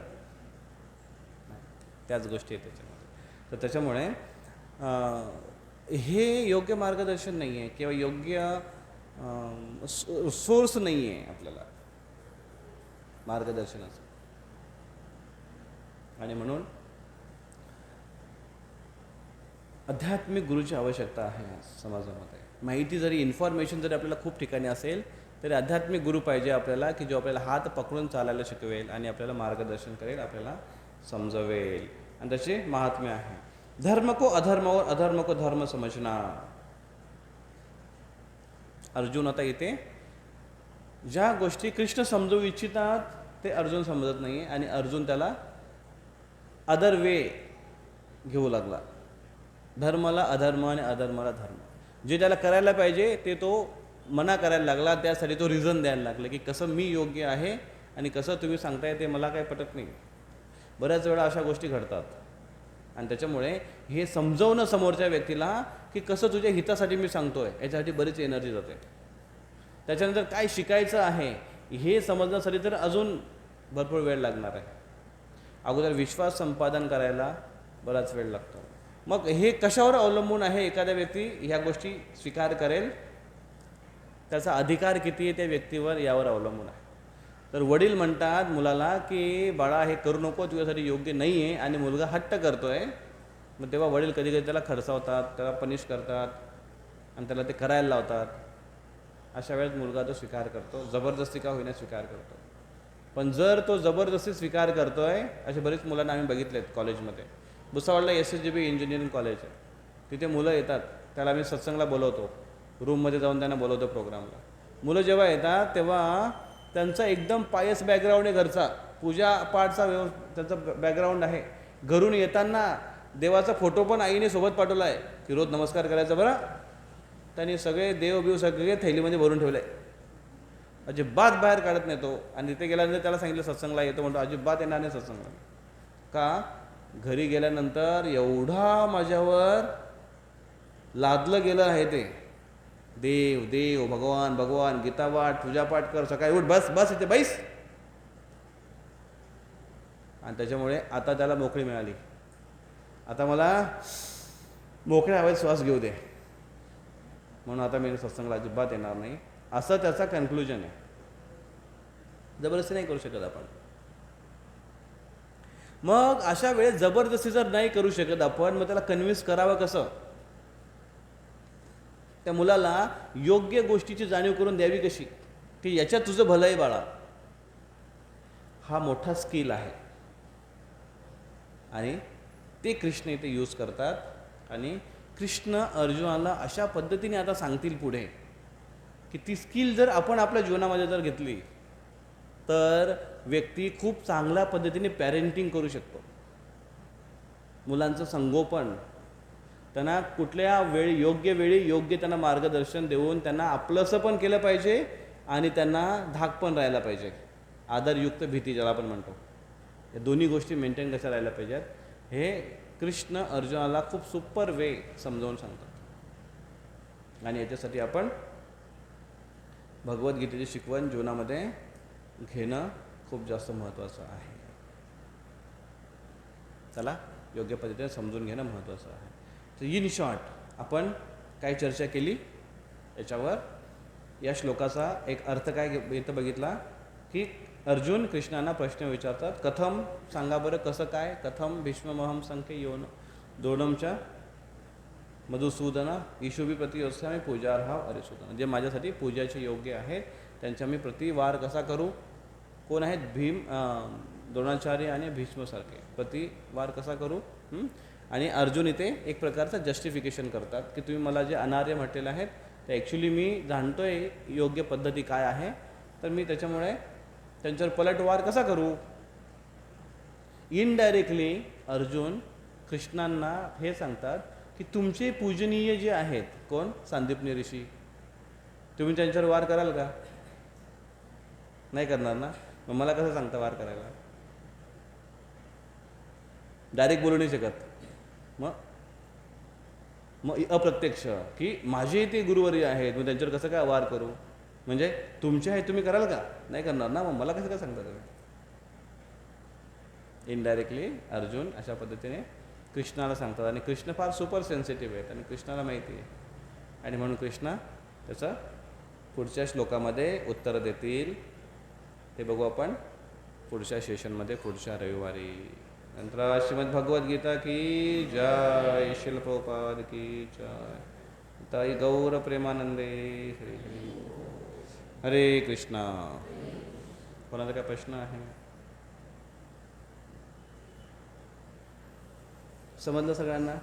Speaker 1: त्याच गोष्टी आहेत त्याच्यामध्ये. तर त्याच्यामुळे हे योग्य मार्गदर्शन नाही आहे, किंवा योग्य सोर्स नाही आहे आपल्याला मार्गदर्शनाचं. आणि म्हणून आध्यात्मिक गुरुची आवश्यकता आहे समाजामध्ये. माहिती जरी, इन्फॉर्मेशन जरी आपल्याला खूप ठिकाणी असेल तरी आध्यात्मिक गुरु पाहिजे आपल्याला, की जो आपल्याला हात पकडून चालायला शिकवेल आणि आपल्याला मार्गदर्शन करेल, आपल्याला समजवेल. आणि त्याचे महात्म्य आहे. धर्म को अधर्म और अधर्म को धर्म समजना. अर्जुन आता इथे ज्या गोष्टी कृष्ण समजवू इच्छितात ते अर्जुन समजत नाही आहे, आणि अर्जुन त्याला अदर वे घेऊ लागला. धर्माला अधर्म आणि अधर्माला धर्म. जे त्याला करायला पाहिजे ते तो मना करायला लागला. त्यासाठी तो रिझन द्यायला लागला की कसं मी योग्य आहे आणि कसं तुम्ही सांगताय ते मला काय पटत नाही. बऱ्याच वेळा अशा गोष्टी घडतात. आणि त्याच्यामुळे हे समजवणं समोरच्या व्यक्तीला की कसं तुझ्या हितासाठी मी सांगतोय, याच्यासाठी बरीच एनर्जी जाते. त्याच्यानंतर काय शिकायचं आहे हे समजण्यासाठी तर अजून भरपूर वेळ लागणार आहे. अगोदर विश्वास संपादन करायला बराच वेळ लागतो. मग हे कशावर अवलंबून आहे? एखाद्या व्यक्ती ह्या गोष्टी स्वीकार करेल, त्याचा अधिकार किती आहे त्या व्यक्तीवर, यावर अवलंबून आहे. तर वडील म्हणतात मुलाला की बाळा हे करू नको, तुझ्यासाठी योग्य नाही आहे, आणि मुलगा हट्ट करतो आहे. मग तेव्हा वडील कधी कधी त्याला खडसावतात, त्याला पनिश करतात आणि त्याला ते करायला लावतात. अशा वेळेस मुलगा तो स्वीकार करतो, जबरदस्ती का होईना स्वीकार करतो. पण जर तो जबरदस्ती स्वीकार करतोय, असे बरेच मुलांना आम्ही बघितलेत कॉलेजमध्ये. भुसावळला SSGB इंजिनिअरिंग कॉलेज आहे, तिथे मुलं येतात, त्याला आम्ही सत्संगला बोलवतो, रूममध्ये जाऊन त्यांना बोलवतो प्रोग्रामला. मुलं जेव्हा येतात तेव्हा त्यांचा एकदम पायस बॅकग्राऊंड आहे घरचा, पूजा पाठचा त्यांचा बॅकग्राऊंड आहे. घरून येताना देवाचा फोटो पण आईने सोबत पाठवला आहे की रोज नमस्कार करायचा बरं. त्यांनी सगळे देवबिव सगळे थैलीमध्ये भरून ठेवले, अजिबात बाहेर काढत नाही तो. आणि तिथे गेल्यानंतर त्याला सांगितलं सत्संगला येतो, म्हणतो अजिबात येणार नाही सत्संगला. का? घरी गेल्यानंतर एवढा माझ्यावर लादलं गेलं आहे ते, देव देव, भगवान भगवान, गीता पाठ, पूजा पाठ कर, सकाळी उठ, बस बस इथे बैस. आणि त्याच्यामुळे आता त्याला मोकळी मिळाली. आता मला मोकळ्या हवेत श्वास घेऊ दे, म्हणून आता मी सत्संगला अजिबात येणार नाही, असं त्याचा कन्क्लुजन आहे. जबरदस्ती नाही करू शकत आपण. मग अशा वेळेस जबरदस्ती जर नाही करू शकत आपण, मग त्याला कन्व्हिन्स करावं कसं? त्या मुलाला योग्य गोष्टीची जाणीव करून द्यावी कशी, की याच्यात तुझं भलं आहे बाळा. हा मोठा स्किल आहे आणि ते कृष्ण इथे यूज करतात. आणि कृष्ण अर्जुनाला अशा पद्धतीने आता सांगतील पुढे की ती स्किल जर आपण आपल्या जीवनामध्ये जर घेतली तर व्यक्ती खूप चांगल्या पद्धतीने पॅरेंटिंग करू शकतो. मुलांचं संगोपन, त्यांना कुठल्या वेळी योग्य वेळी योग्य त्यांना मार्गदर्शन देऊन त्यांना आपलंसं पण केलं पाहिजे आणि त्यांना धाक पण राहायला पाहिजे. आदरयुक्त भीती ज्याला आपण म्हणतो, या दोन्ही गोष्टी मेंटेन कशा राहायला पाहिजेत हे कृष्ण अर्जुनाला खूप सुपर वे समजावून सांगतात. आणि याच्यासाठी आपण भगवद्गीतेची शिकवण जीवनामध्ये घेणं खूप जास्त महत्त्वाचं आहे. चला, योग्य पद्धतीने समजून घेणं महत्त्वाचं आहे. तर इन शॉर्ट आपण काय चर्चा केली याच्यावर. या श्लोकाचा एक अर्थ काय इथं बघितला की अर्जुन कृष्णांना प्रश्न विचारतात, कथम, सांगा बरं कसं काय, कथम भीष्ममहम संख्ये योन द्रोणमच्या मधुसूदना ईशुभी प्रतियोत्सामी पूजार्हा अरिसूदना. जे माझ्यासाठी पूजाचे योग्य आहे त्यांच्या मी प्रतिवार कसा करू. कोण आहेत? भीम, द्रोणाचार्य आणि भीष्मसारखे प्रतिवार कसा करू. आणि अर्जुन इथे एक प्रकारचं जस्टिफिकेशन करतात की तुम्ही मला जे अनार्य म्हटलेलं आहेत ते ॲक्च्युली मी जाणतोय योग्य पद्धती काय आहे, तर मी त्याच्यामुळे त्यांच्यावर पलटवार कसा करू. इनडायरेक्टली अर्जुन कृष्णांना हे सांगतात की तुमचे पूजनीय जे आहेत, कोण? सांदीपनी ऋषी, तुम्ही त्यांच्यावर वार कराल का? नाही करणार ना. मग मला कसं सांगता वार करायला? डायरेक्ट बोलू नाही शकत. मग अप्रत्यक्ष की माझे ते गुरुवर्य आहेत, मग त्यांच्यावर कसं काय वार करू. म्हणजे तुमचे आहे तुम्ही कराल का? नाही करणार ना. मग मला कसं काय सांगता तुम्ही? इनडायरेक्टली अर्जुन अशा पद्धतीने कृष्णाला सांगतात. आणि कृष्ण फार सुपर सेन्सिटिव्ह आहेत आणि कृष्णाला माहिती आहे, आणि म्हणून कृष्ण त्याचं पुढच्या श्लोकामध्ये उत्तर देतील. ते बघू आपण पुढच्या सेशनमध्ये, पुढच्या रविवारी. नंतर श्रीमद भगवद्गीता की जय, शिल प्रभुपाद की जय, ताई गौर प्रेमानंदे हरी हरी. हरे कृष्णा. कोणाचा काय प्रश्न आहे? समजलं सगळ्यांना?